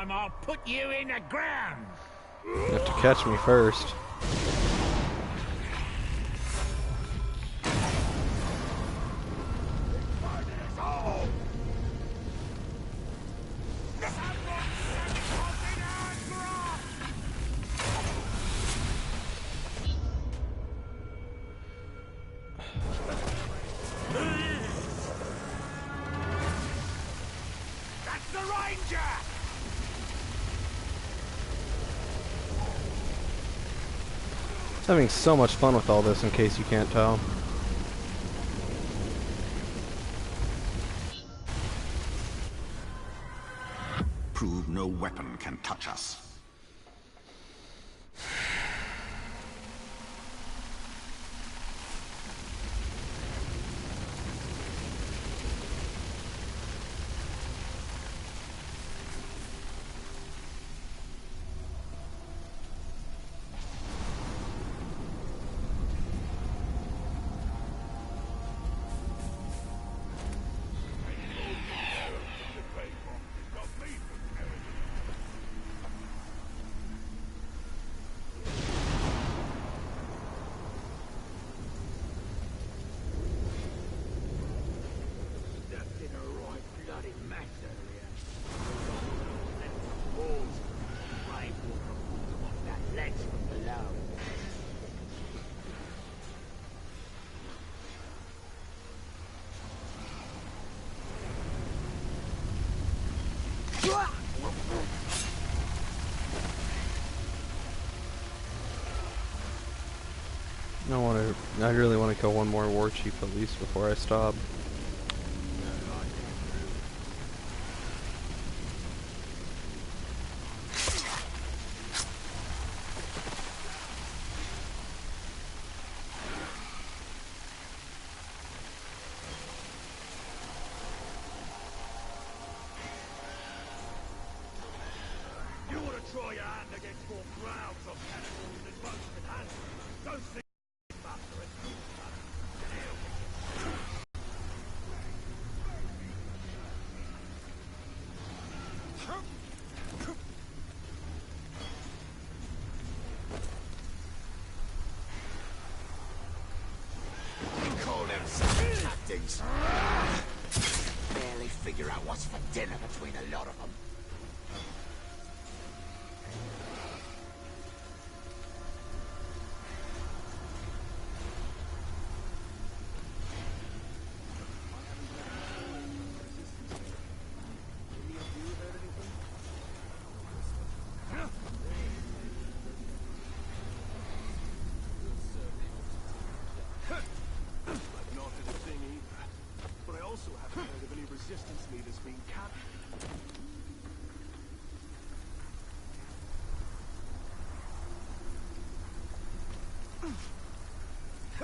time, I'll put you in the ground. You have to catch me first. That's the ranger! Having so much fun with all this, in case you can't tell. Prove no weapon can touch us. I really want to kill one more war chief at least before I stop. You want to try your hand against more crowds of cannibals than most can handle? Don't think master it. Call them some tactics. Barely figure out what's for dinner between a lot of them. Resistance leaders being captured. I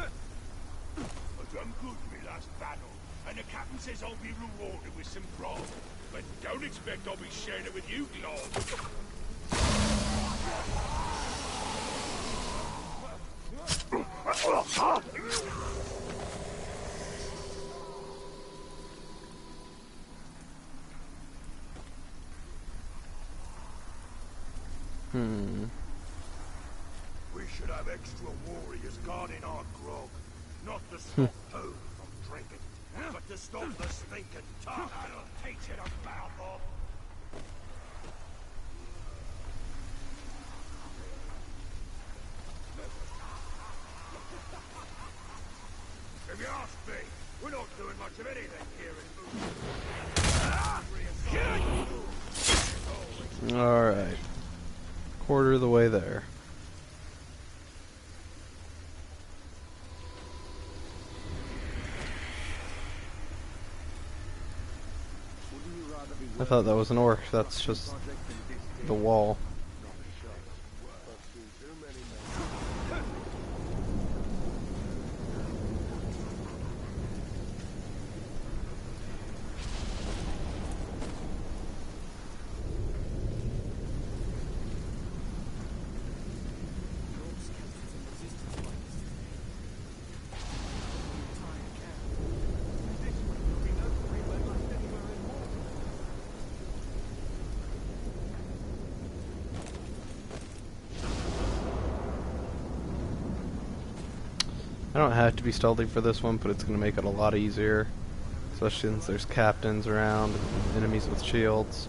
done good in my last battle, and the captain says I'll be rewarded with some grog. But don't expect I'll be sharing it with you, Glog. We should have extra warriors guarding our grog. Not to stop food from drinking, but to stop the stinking tongue. I'll teach you to mouth off. If you ask me, we're not doing much of anything here in Alright. Quarter of the way there. I thought that was an orc. That's just the wall. I don't have to be stealthy for this one, but it's going to make it a lot easier. Especially since there's captains around and enemies with shields.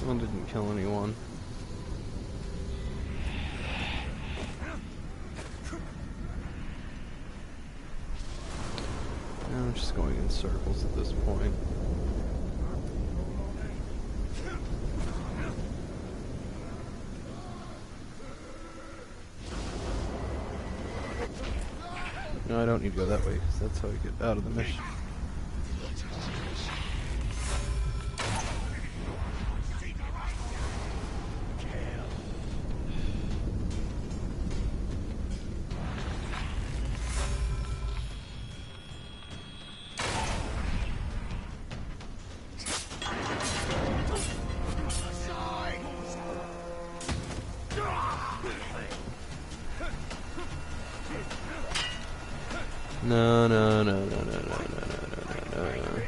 One didn't kill anyone. I'm just going in circles at this point. No, I don't need to go that way, because that's how I get out of the mission. No, no, no, no, no, no, no, no, no, no.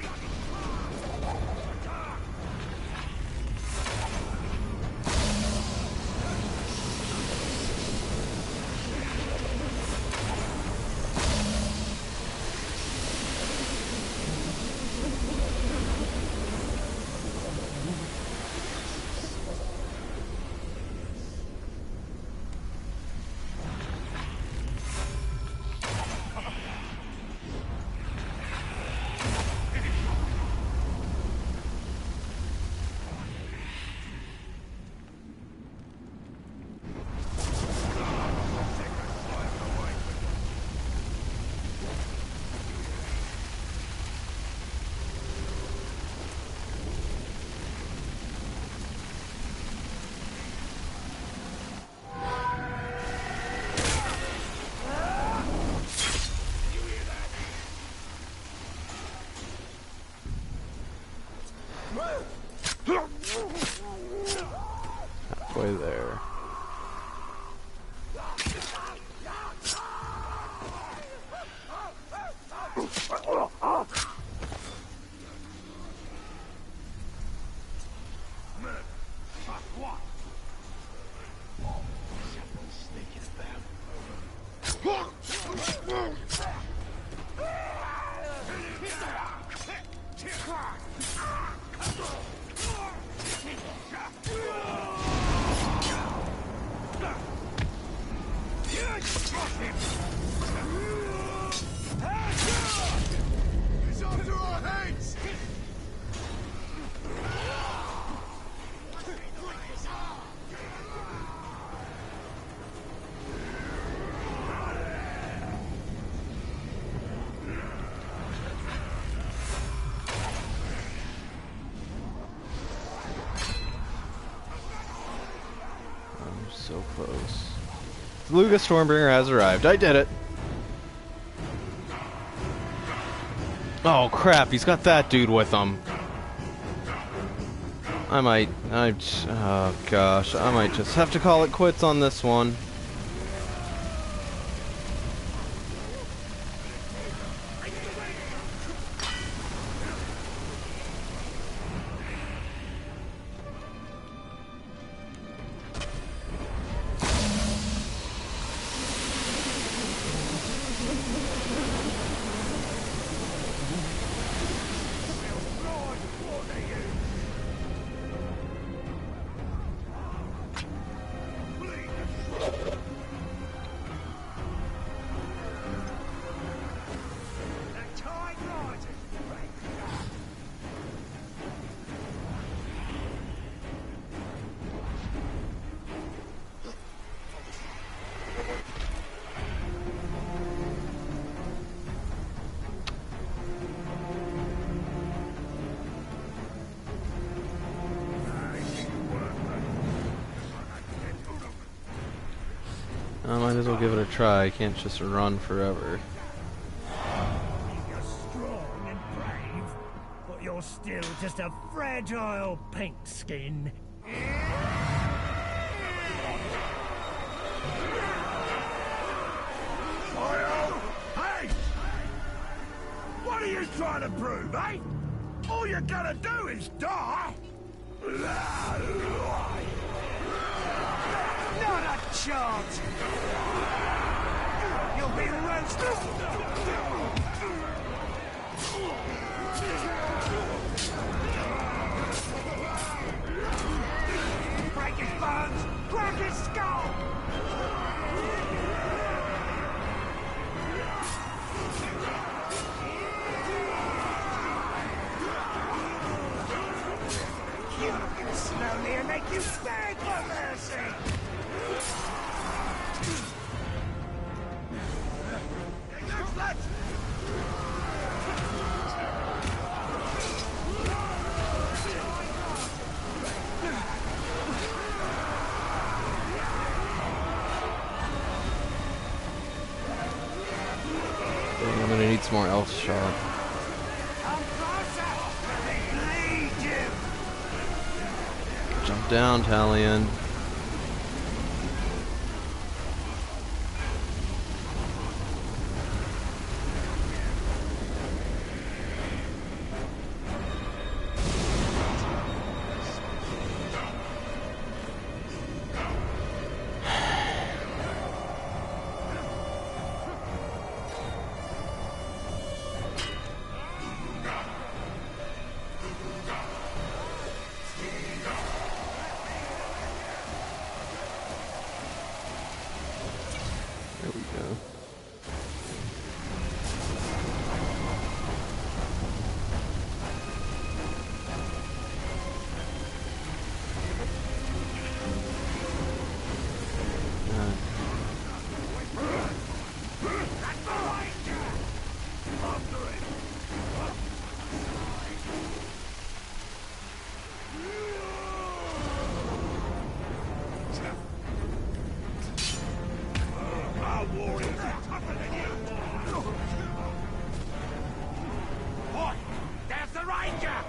Halfway there. So close. Luga Stormbringer has arrived. I did it. Oh crap, he's got that dude with him. Oh gosh, I might just have to call it quits on this one. I might as well give it a try. I can't just run forever. You're strong and brave, but you're still just a fragile pink skin. Hey! What are you trying to prove, eh? All you gotta do is die! Not a chance! You'll be roasted! Break his bones! Crack his skull! Kill him slowly and make you beg for mercy! Let's Dang, I'm gonna need some more elf shot. Jump down, Talion. There we go. Our warriors are tougher than you! Boy, there's the ranger!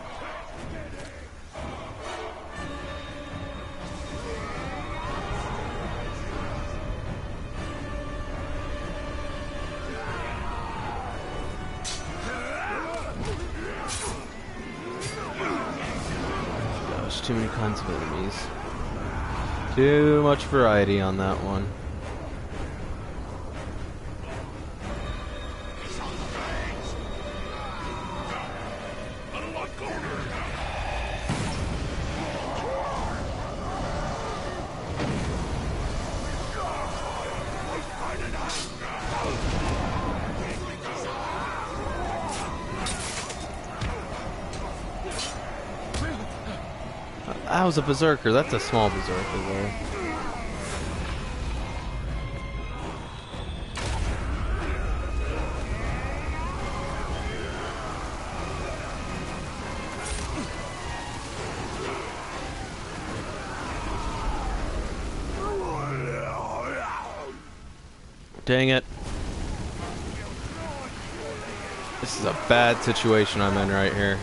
Gosh, too many kinds of enemies. Too much variety on that one. That was a berserker. That's a small berserker though. Dang it. This is a bad situation I'm in right here.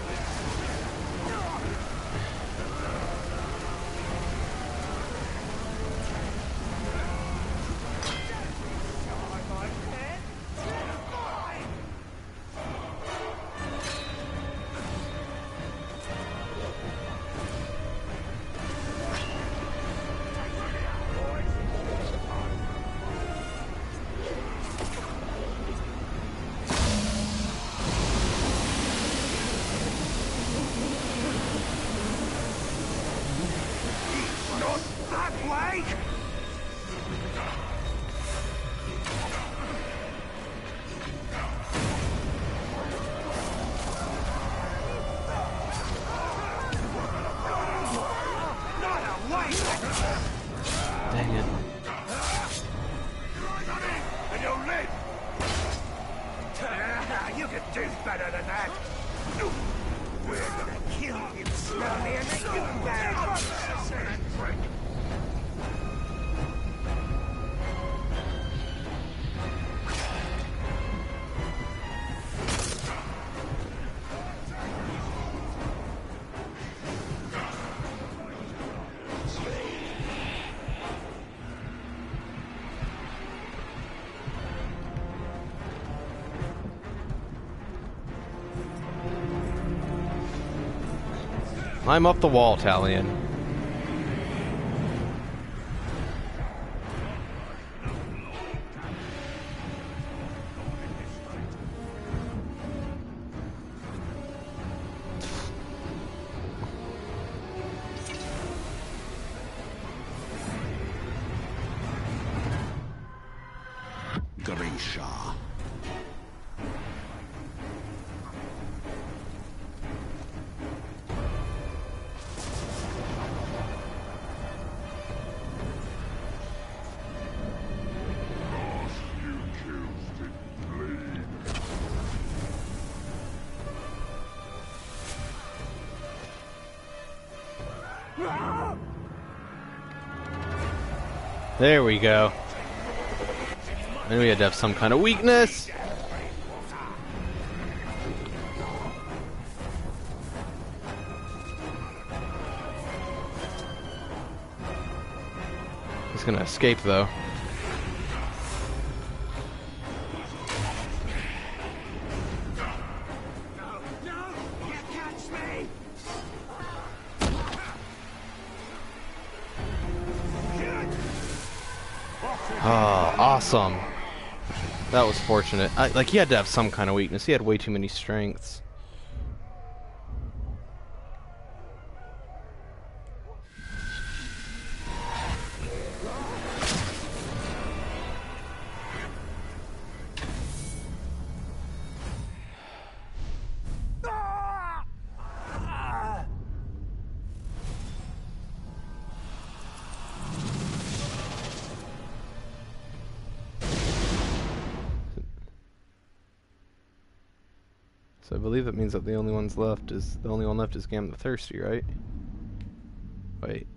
Climb up the wall, Talion. Grisha. There we go. I knew we had to have some kind of weakness. He's gonna escape though. Oh, awesome. That was fortunate. Like, he had to have some kind of weakness. He had way too many strengths. So I believe that means that the only one left is Gam the Thirsty, right? Wait.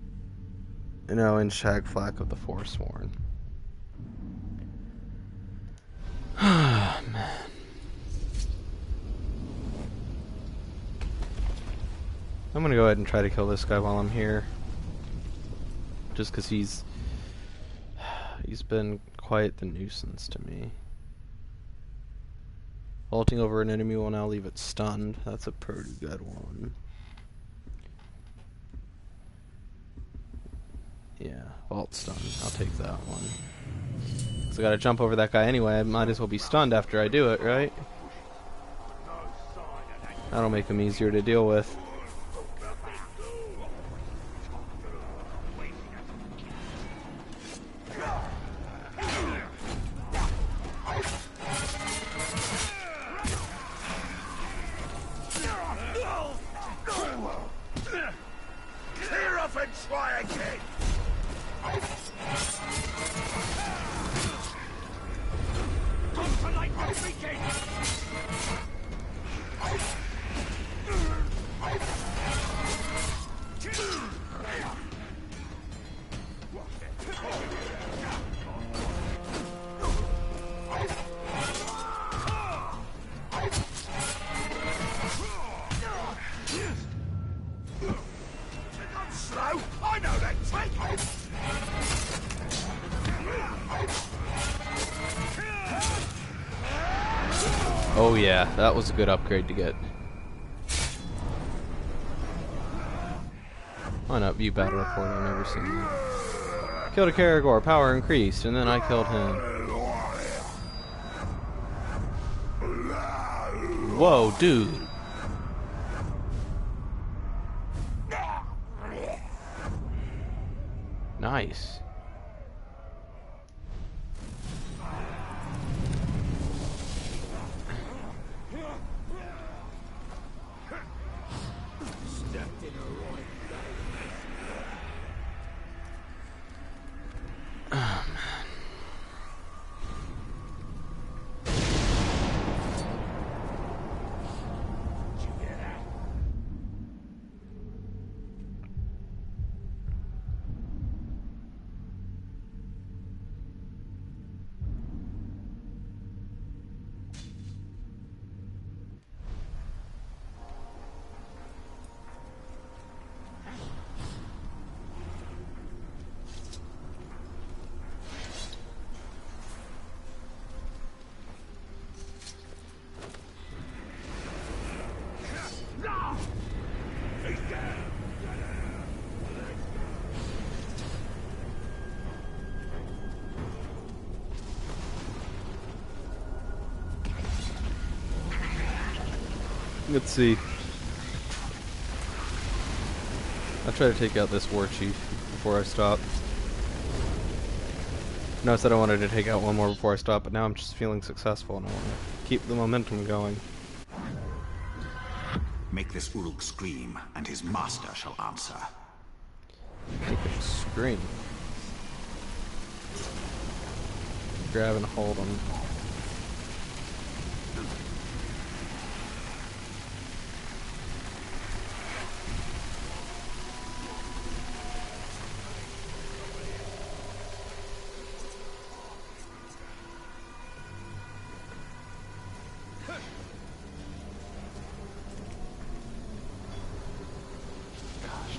No, and Shagflack of the Forsworn. Man. I'm gonna go ahead and try to kill this guy while I'm here. Just because he's been quite the nuisance to me. Vaulting over an enemy will now leave it stunned. That's a pretty good one. Yeah, vault stun. I'll take that one. So I gotta jump over that guy anyway. I might as well be stunned after I do it, right? That'll make him easier to deal with. Clear off and try again! Consolate the begin! Slow, I know that trick! Oh yeah, that was a good upgrade to get. Why not view battle report? I've never seen that. Killed a Karagor, power increased, and then I killed him. Whoa, dude. Nice. Let's see. I'll try to take out this war chief before I stop. No, I said I wanted to take out one more before I stop, but now I'm just feeling successful and I want to keep the momentum going. Make this Uruk scream, and his master shall answer. Make him scream. Grab and hold him.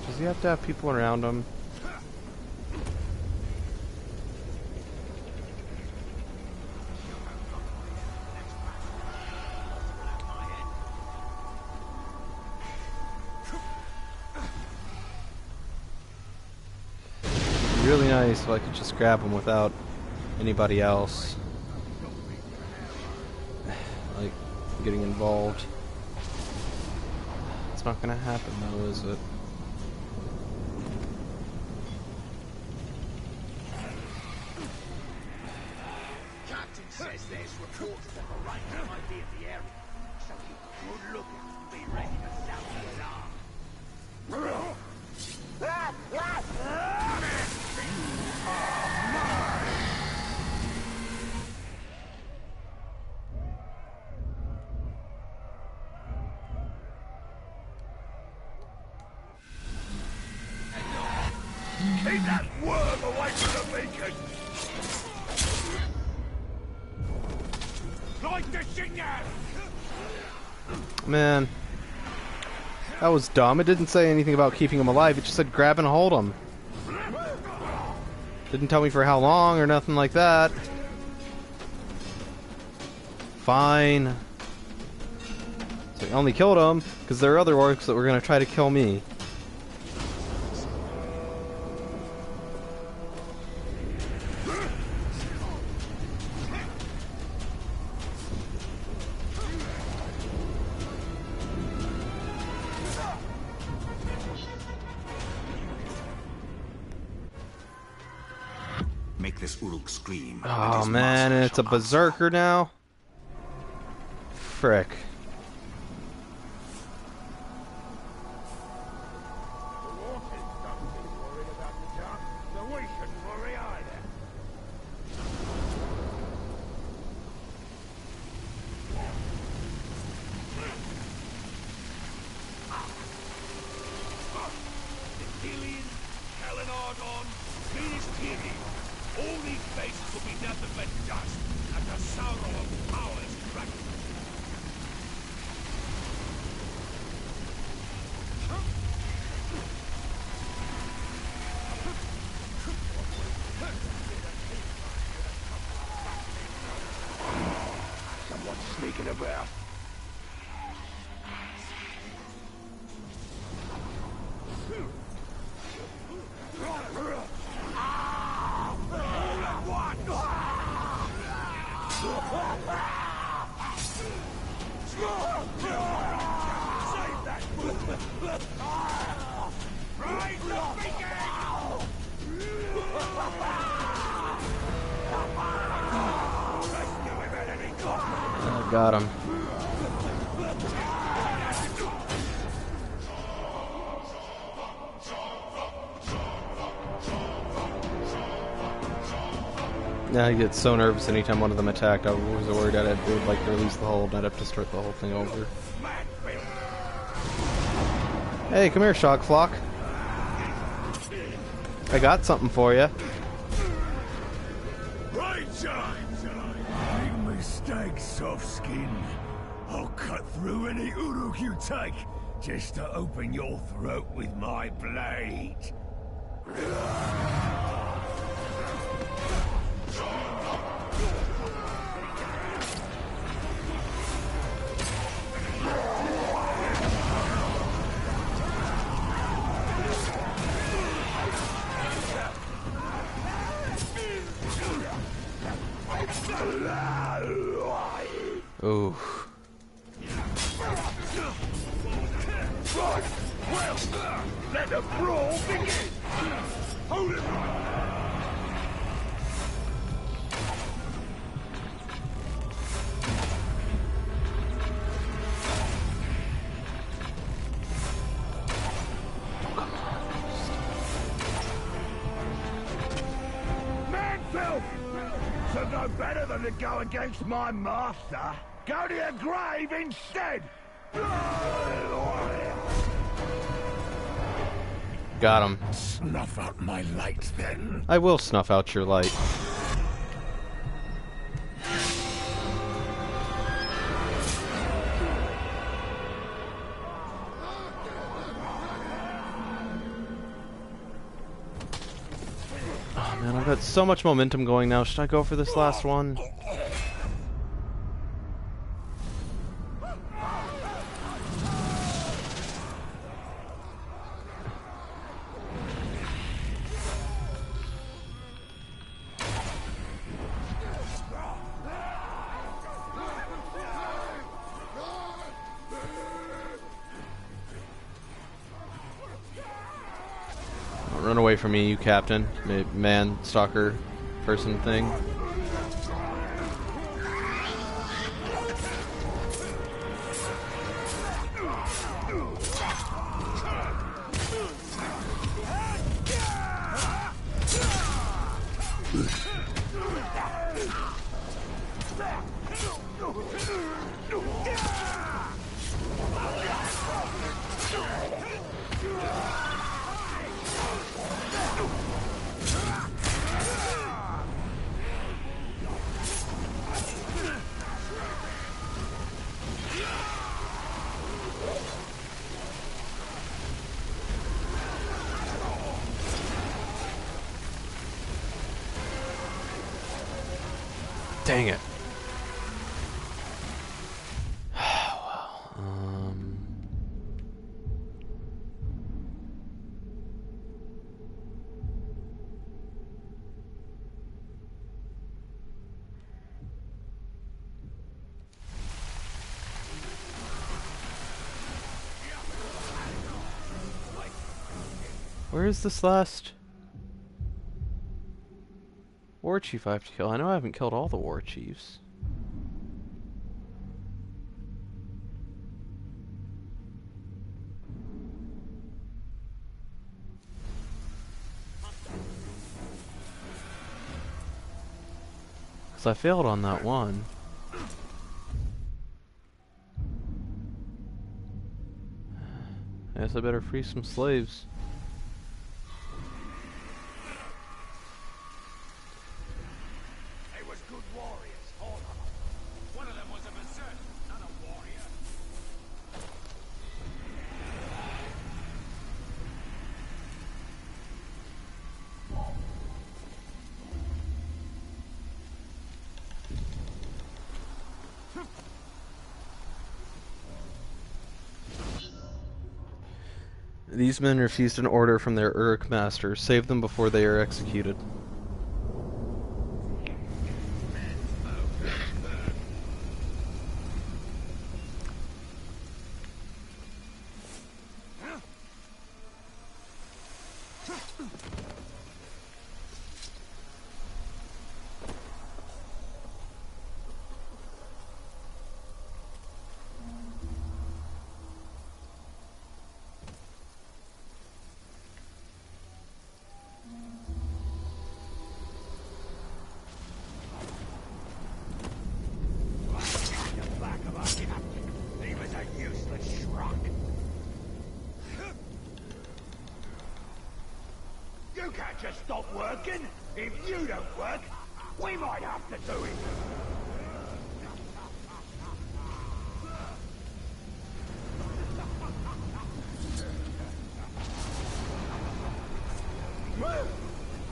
Does he have to have people around him? It'd be really nice if I could just grab him without anybody else like getting involved. It's not gonna happen though, is it? Says there's reports that the Rangers might be in the area, so keep a good look out and be ready to sound the alarm. Keep that worm away from the beacon! Man, that was dumb. It didn't say anything about keeping him alive. It just said grab and hold him. Didn't tell me for how long or nothing like that. Fine. So I only killed him because there are other orcs that were going to try to kill me. Make this Uruk scream. Oh man, and it's a berserker now? Frick. All these faces will be nothing but dust, and the sorrow of power is cracked. Someone's sneaking about. I got him. Now I get so nervous anytime one of them attacked. I was worried they would like release the hold and I'd have to start the whole thing over. Hey, come here, Shock Flock. I got something for you. Right time! Big mistake, soft skin. I'll cut through any Uruk you take, just to open your throat with my blade. Ooh. Right, well, let the brawl begin. Hold it. Man-filth! So no better than to go against my master. Go to your grave instead! Got him. Snuff out my light, then. I will snuff out your light. Oh man, I've got so much momentum going now. Should I go for this last one? Run away from me, you captain. Man, stalker, person thing. Dang it. Well, where is this last war chief I have to kill? I know I haven't killed all the war chiefs. Because I failed on that one. I guess I better free some slaves. These men refused an order from their Uruk master. Save them before they are executed. You can't just stop working. If you don't work, we might have to do it.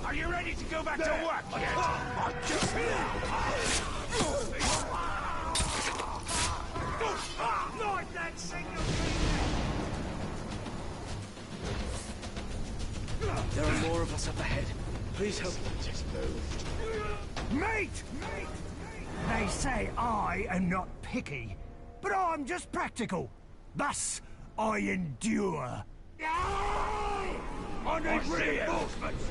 Are you ready to go back to work yet? Not that single There are more of us up ahead. Please help. Just move. Mate! They say I am not picky, but I'm just practical. Thus, I endure. I need reinforcements.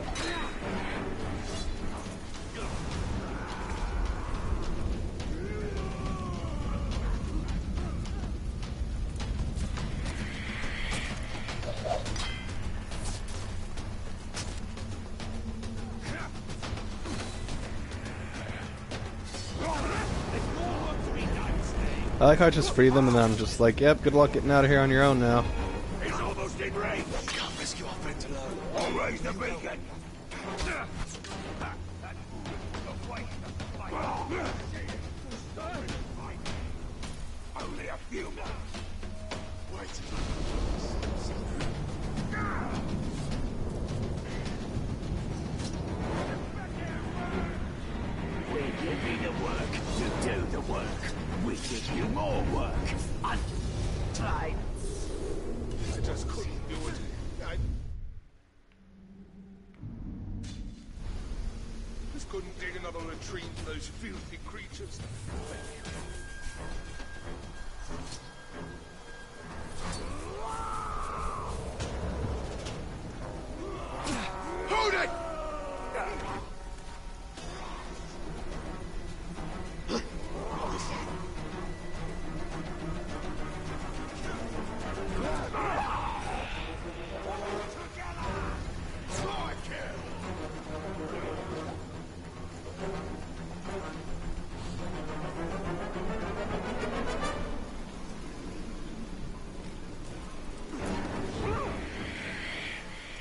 I like how I just free them and then I'm just like, yep, good luck getting out of here on your own now. It's almost in range. Can't rescue our friends alone. I'll raise the beacon. Only a few more. Wait. We give you the work to do the work. We give you more work. Untied. I just couldn't do it. I just couldn't dig another retreat for those filthy creatures. Hold it!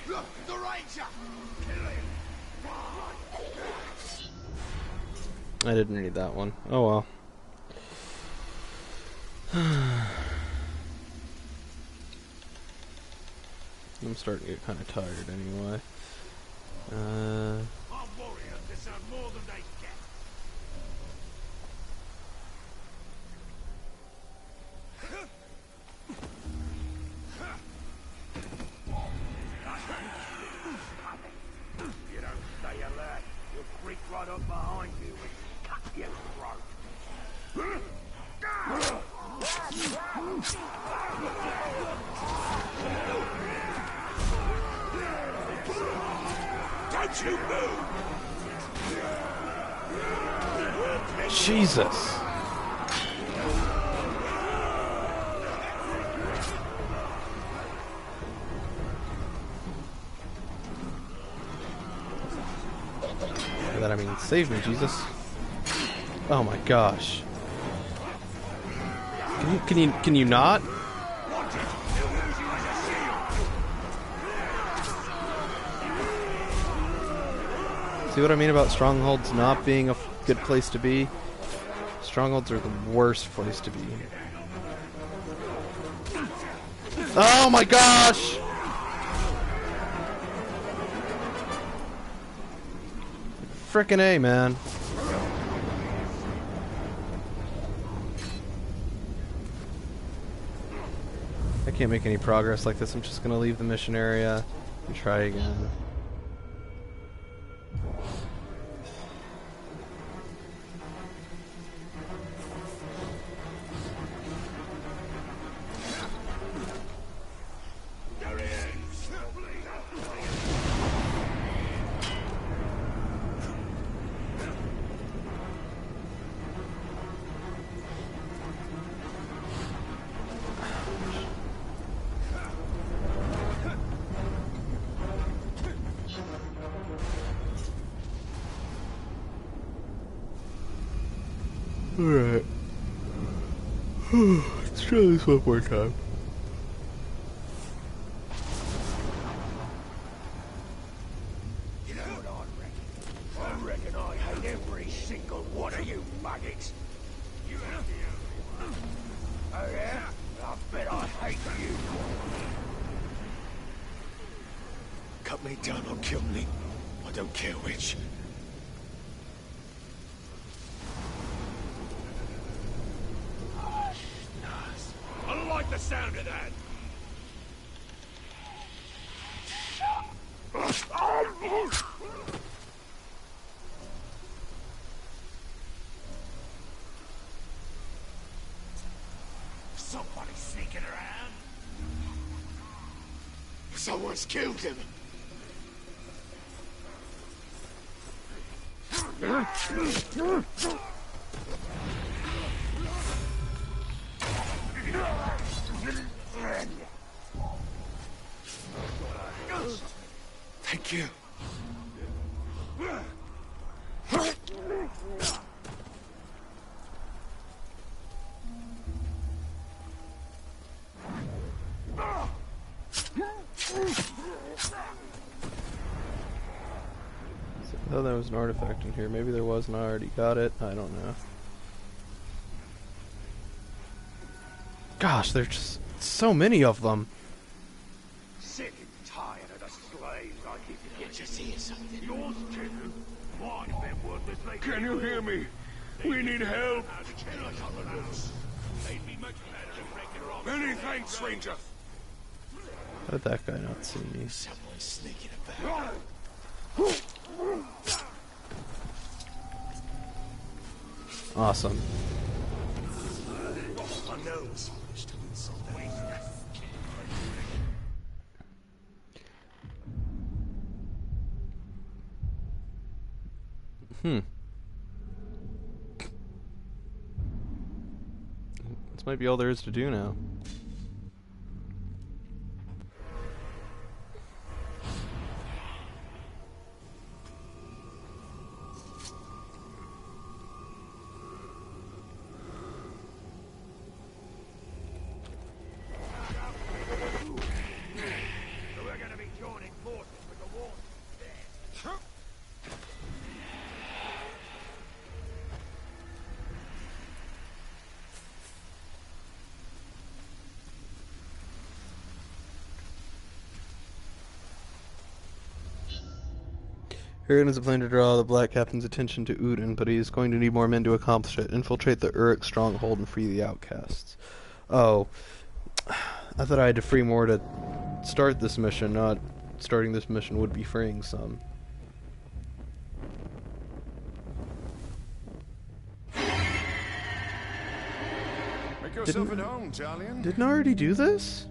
Look, the ranger! I didn't read that one. Oh well. I'm starting to get kind of tired anyway. Our warriors deserve more than they get. You don't stay alert, you'll creep right up behind you and cut your throat. Don't you move! Jesus. By that I mean, save me, Jesus. Oh my gosh. Can you not? See what I mean about strongholds not being a good place to be? Strongholds are the worst place to be. Oh my gosh! Frickin' A, man. I can't make any progress like this. I'm just gonna leave the mission area and try again. Alright. Let's try this one more time. You know what I reckon I hate every single one of you maggots. You have the only one. Oh yeah? I bet I hate you. Cut me down or kill me. I don't care which. I don't like the sound of that. Somebody sneaking around. Someone's killed him. Thank you. I thought there was an artifact in here. Maybe there was and I already got it. I don't know. Gosh, there's just so many of them. Sick and tired of the slaves I keep to get. Just hear something. Yours too. Mine's been worthless lately. Can you hear me? We need help. Many thanks, stranger. How did that guy not see me? Someone's sneaking about. Awesome. My nose. This might be all there is to do now. We're gonna be joining forces with the war. Aaron has a plan to draw the Black Captain's attention to Udin, but he is going to need more men to accomplish it. Infiltrate the Uruk stronghold and free the outcasts. Oh. I thought I had to free more to start this mission, not starting this mission would be freeing some. Make yourself at home, Talion. Didn't I already do this?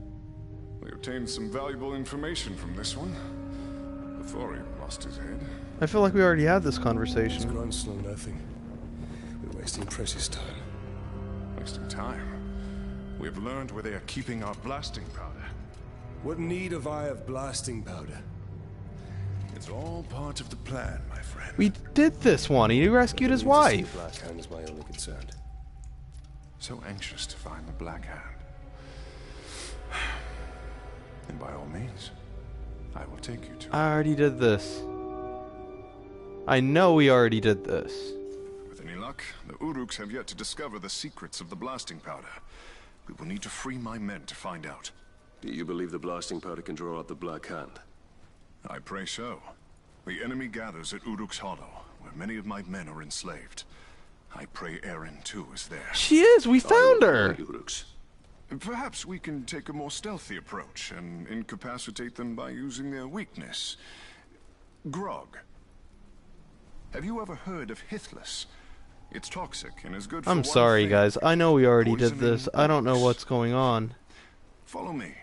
We obtained some valuable information from this one before he lost his head. I feel like we already had this It's conversation. grown slow nothing. We're wasting precious time. Wasting time. We have learned where they are keeping our blasting powder. What need have I of blasting powder? It's all part of the plan, my friend. We did this one. He rescued his wife. Black Hand is my only concern. So anxious to find the Black Hand. And by all means, I will take you to it. I already did this. I know we already did this. With any luck, the Uruks have yet to discover the secrets of the blasting powder. We will need to free my men to find out. Do you believe the blasting powder can draw out the Black Hand? I pray so. The enemy gathers at Uruk's Hollow, where many of my men are enslaved. I pray Erin, too, is there. She is! We found her! Uruks. Perhaps we can take a more stealthy approach and incapacitate them by using their weakness. Grog. Have you ever heard of Hithless? It's toxic and is good for I'm one sorry, thing. guys. I know we already did Poisoning this. I don't know orcs. what's going on. Follow me.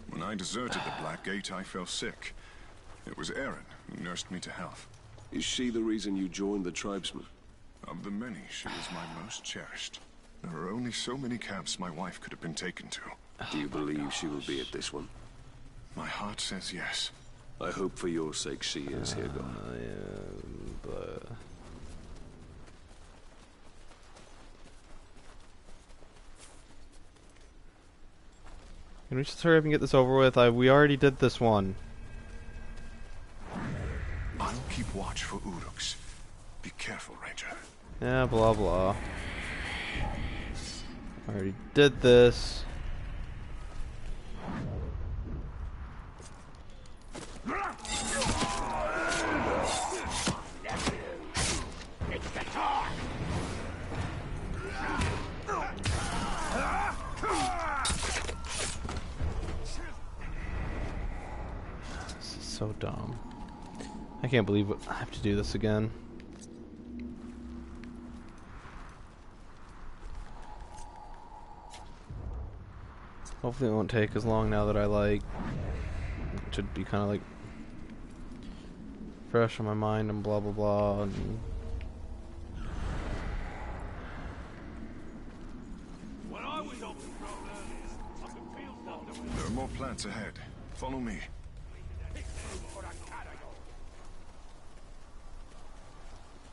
When I deserted the Black Gate, I fell sick. It was Erin who nursed me to health. Is she the reason you joined the tribesmen? Of the many, she was my most cherished. There are only so many camps my wife could have been taken to. Do you believe she will be at this one? My heart says yes. I hope for your sake she is, Hirgon. Can we just hurry up and get this over with? We already did this one. I'll keep watch for Uruks. Be careful, Ranger. Yeah, blah blah. Already did this. It's the time. This is so dumb. I can't believe I have to do this again. Hopefully it won't take as long now that I like... It should be kind of like... fresh on my mind and blah blah blah and... There are more plants ahead. Follow me.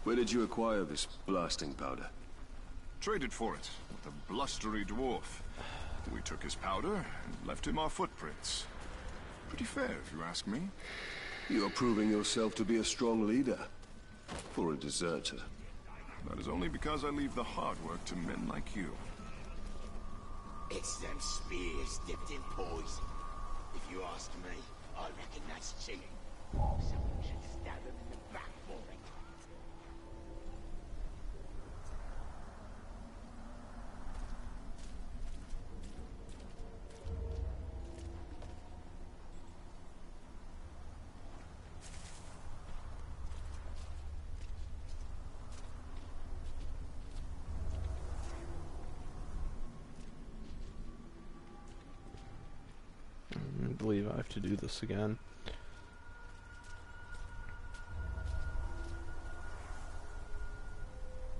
Where did you acquire this blasting powder? Traded for it with a blustery dwarf. We took his powder and left him our footprints. Pretty fair, if you ask me. You're proving yourself to be a strong leader. For a deserter. That is only because I leave the hard work to men like you. It's them spears dipped in poison. If you ask me, I reckon that's cheating. Someone should stab him in the back for it. I believe I have to do this again.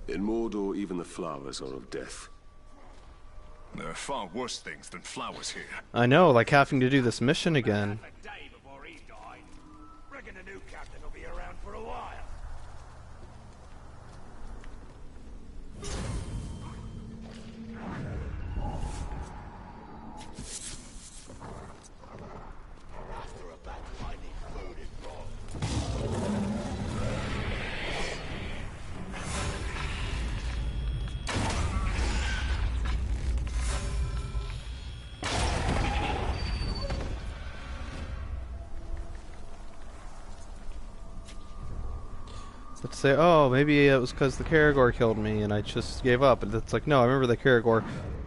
In Mordor, even the flowers are of death. There are far worse things than flowers here. I know, like having to do this mission again. A day before he died. Reckon the new captain will be around for a while. After a battle, I need food and grog. Let's say, oh, maybe it was because the Caragor killed me and I just gave up. And it's like, no, I remember the Caragor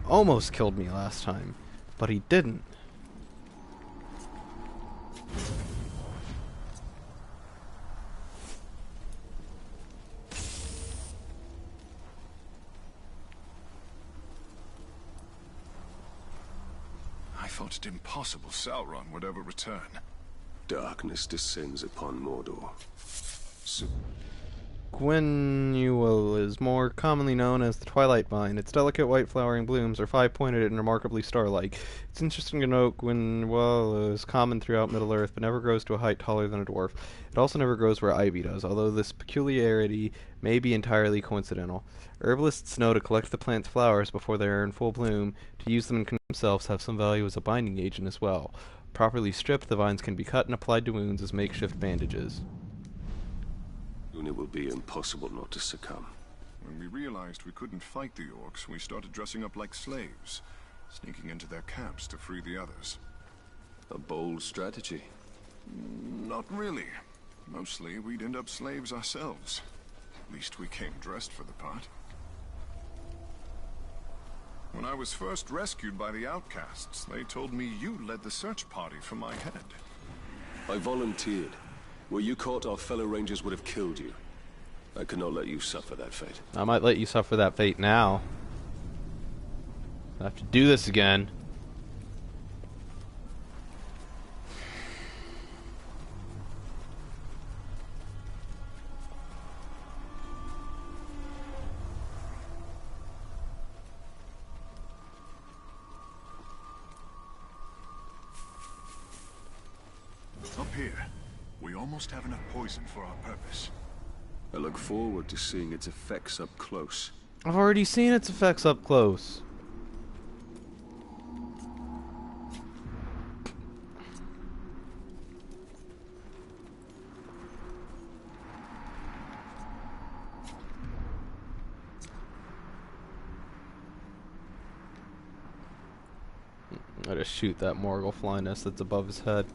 almost killed me last time, but he didn't. I thought it impossible Sauron would ever return. Darkness descends upon Mordor. So Gwenuel is more commonly known as the Twilight Vine. Its delicate white flowering blooms are five-pointed and remarkably star-like. It's interesting to note Gwenuel is common throughout Middle-earth, but never grows to a height taller than a dwarf. It also never grows where ivy does, although this peculiarity may be entirely coincidental. Herbalists know to collect the plant's flowers before they are in full bloom, to use them in themselves have some value as a binding agent as well. Properly stripped, the vines can be cut and applied to wounds as makeshift bandages. soon it will be impossible not to succumb. When we realized we couldn't fight the orcs, we started dressing up like slaves, sneaking into their camps to free the others. A bold strategy. Not really. Mostly, we'd end up slaves ourselves. At least we came dressed for the part. When I was first rescued by the outcasts, they told me you led the search party for my head. I volunteered. Were you caught, our fellow rangers would have killed you. I could not let you suffer that fate. I might let you suffer that fate now. I have to do this again. Up here, we almost have enough poison for our purpose. I look forward to seeing its effects up close. I've already seen its effects up close. I just shoot that Morgul flyness that's above his head.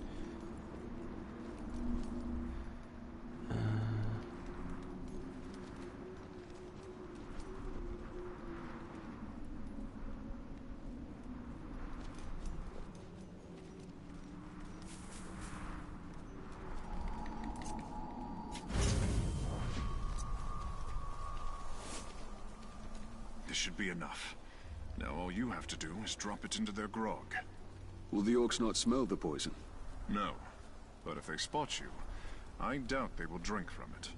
This should be enough. Now all you have to do is drop it into their grog. Will the orcs not smell the poison? No. But if they spot you, I doubt they will drink from it.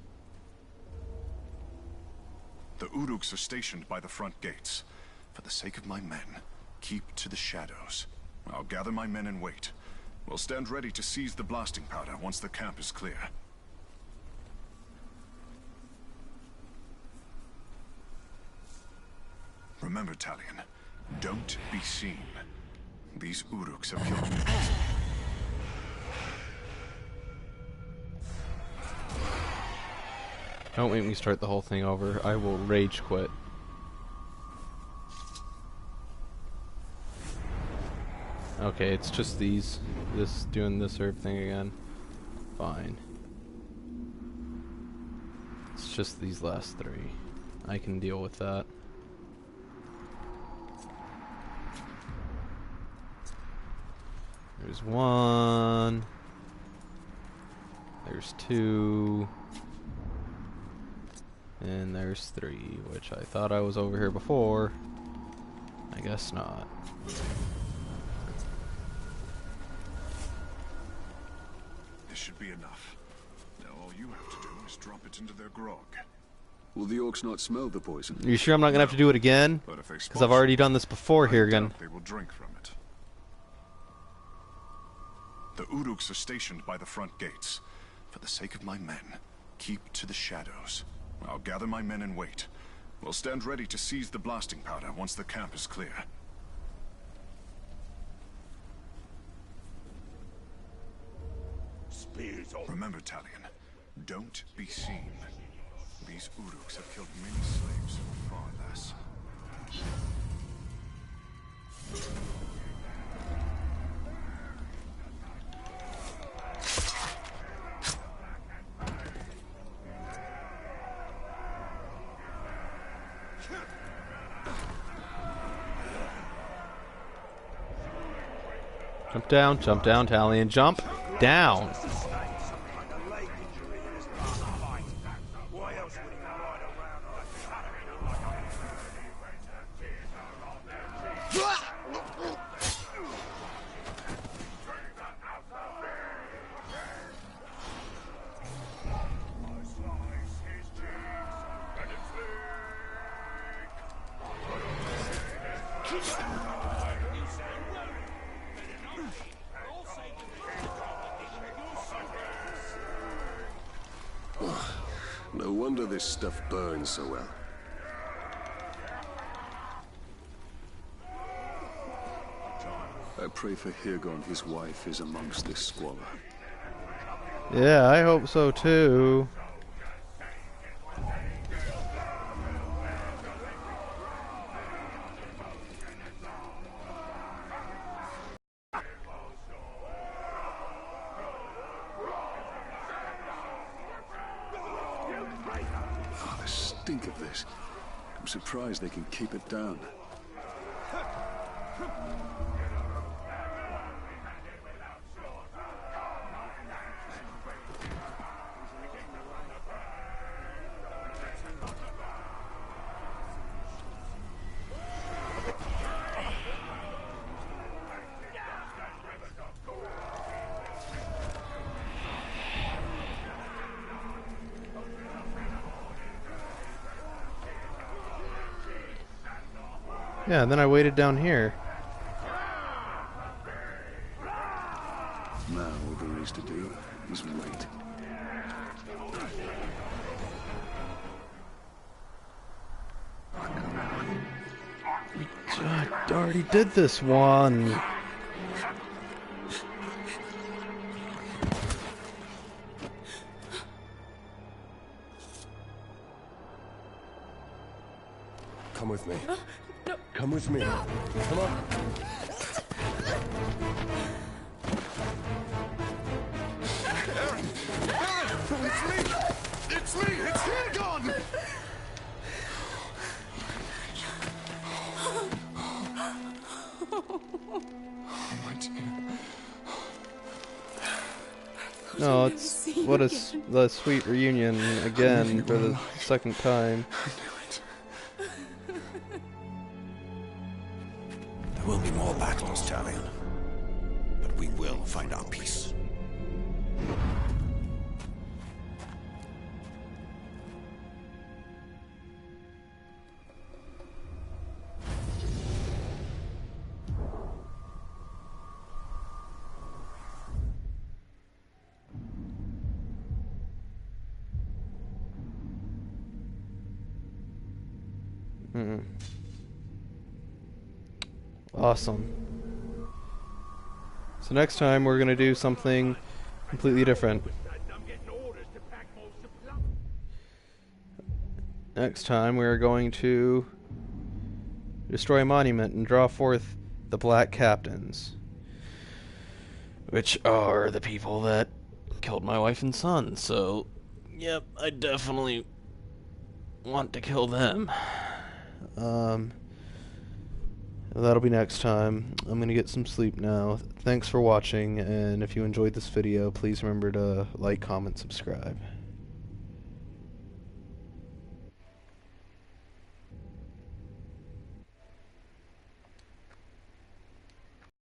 The Uruks are stationed by the front gates. For the sake of my men, keep to the shadows. I'll gather my men and wait. We'll stand ready to seize the blasting powder once the camp is clear. Remember, Talion, don't be seen. These Uruks have killed me. Don't make me start the whole thing over. I will rage quit. Okay, it's just these. Doing this herb thing again. Fine. It's just these last three. I can deal with that. There's one. There's two. And there's three, which I thought I was over here before. I guess not. This should be enough. Now all you have to do is drop it into their grog. Will the orcs not smell the poison? Are you sure I'm not gonna have to do it again? Because I've already done this before here again. They will drink from it. The Uruks are stationed by the front gates. For the sake of my men, keep to the shadows. I'll gather my men and wait. We'll stand ready to seize the blasting powder once the camp is clear. Spears on. Remember, Talion, don't be seen. These Uruks have killed many slaves for far less. Jump down, Talion, jump down. No wonder this stuff burns so well. I pray for Hirgon, his wife, is amongst this squalor. Yeah, I hope so too. Oh, the stink of this. I'm surprised they can keep it down. Yeah, and then I waited down here. Now all there is to do is wait. I already did this one. Come with me. Come with me. Come on. It's me! It's Hirgon! No, it's what the sweet reunion again for the second time. There will be more battles, Talion. we will find our peace. Awesome. So next time we're gonna do something completely different. Next time we are going to destroy a monument and draw forth the Black Captains, which are the people that killed my wife and son. So, yep, I definitely want to kill them. That'll be next time. I'm gonna get some sleep now. Thanks for watching, and if you enjoyed this video, please remember to like, comment, subscribe.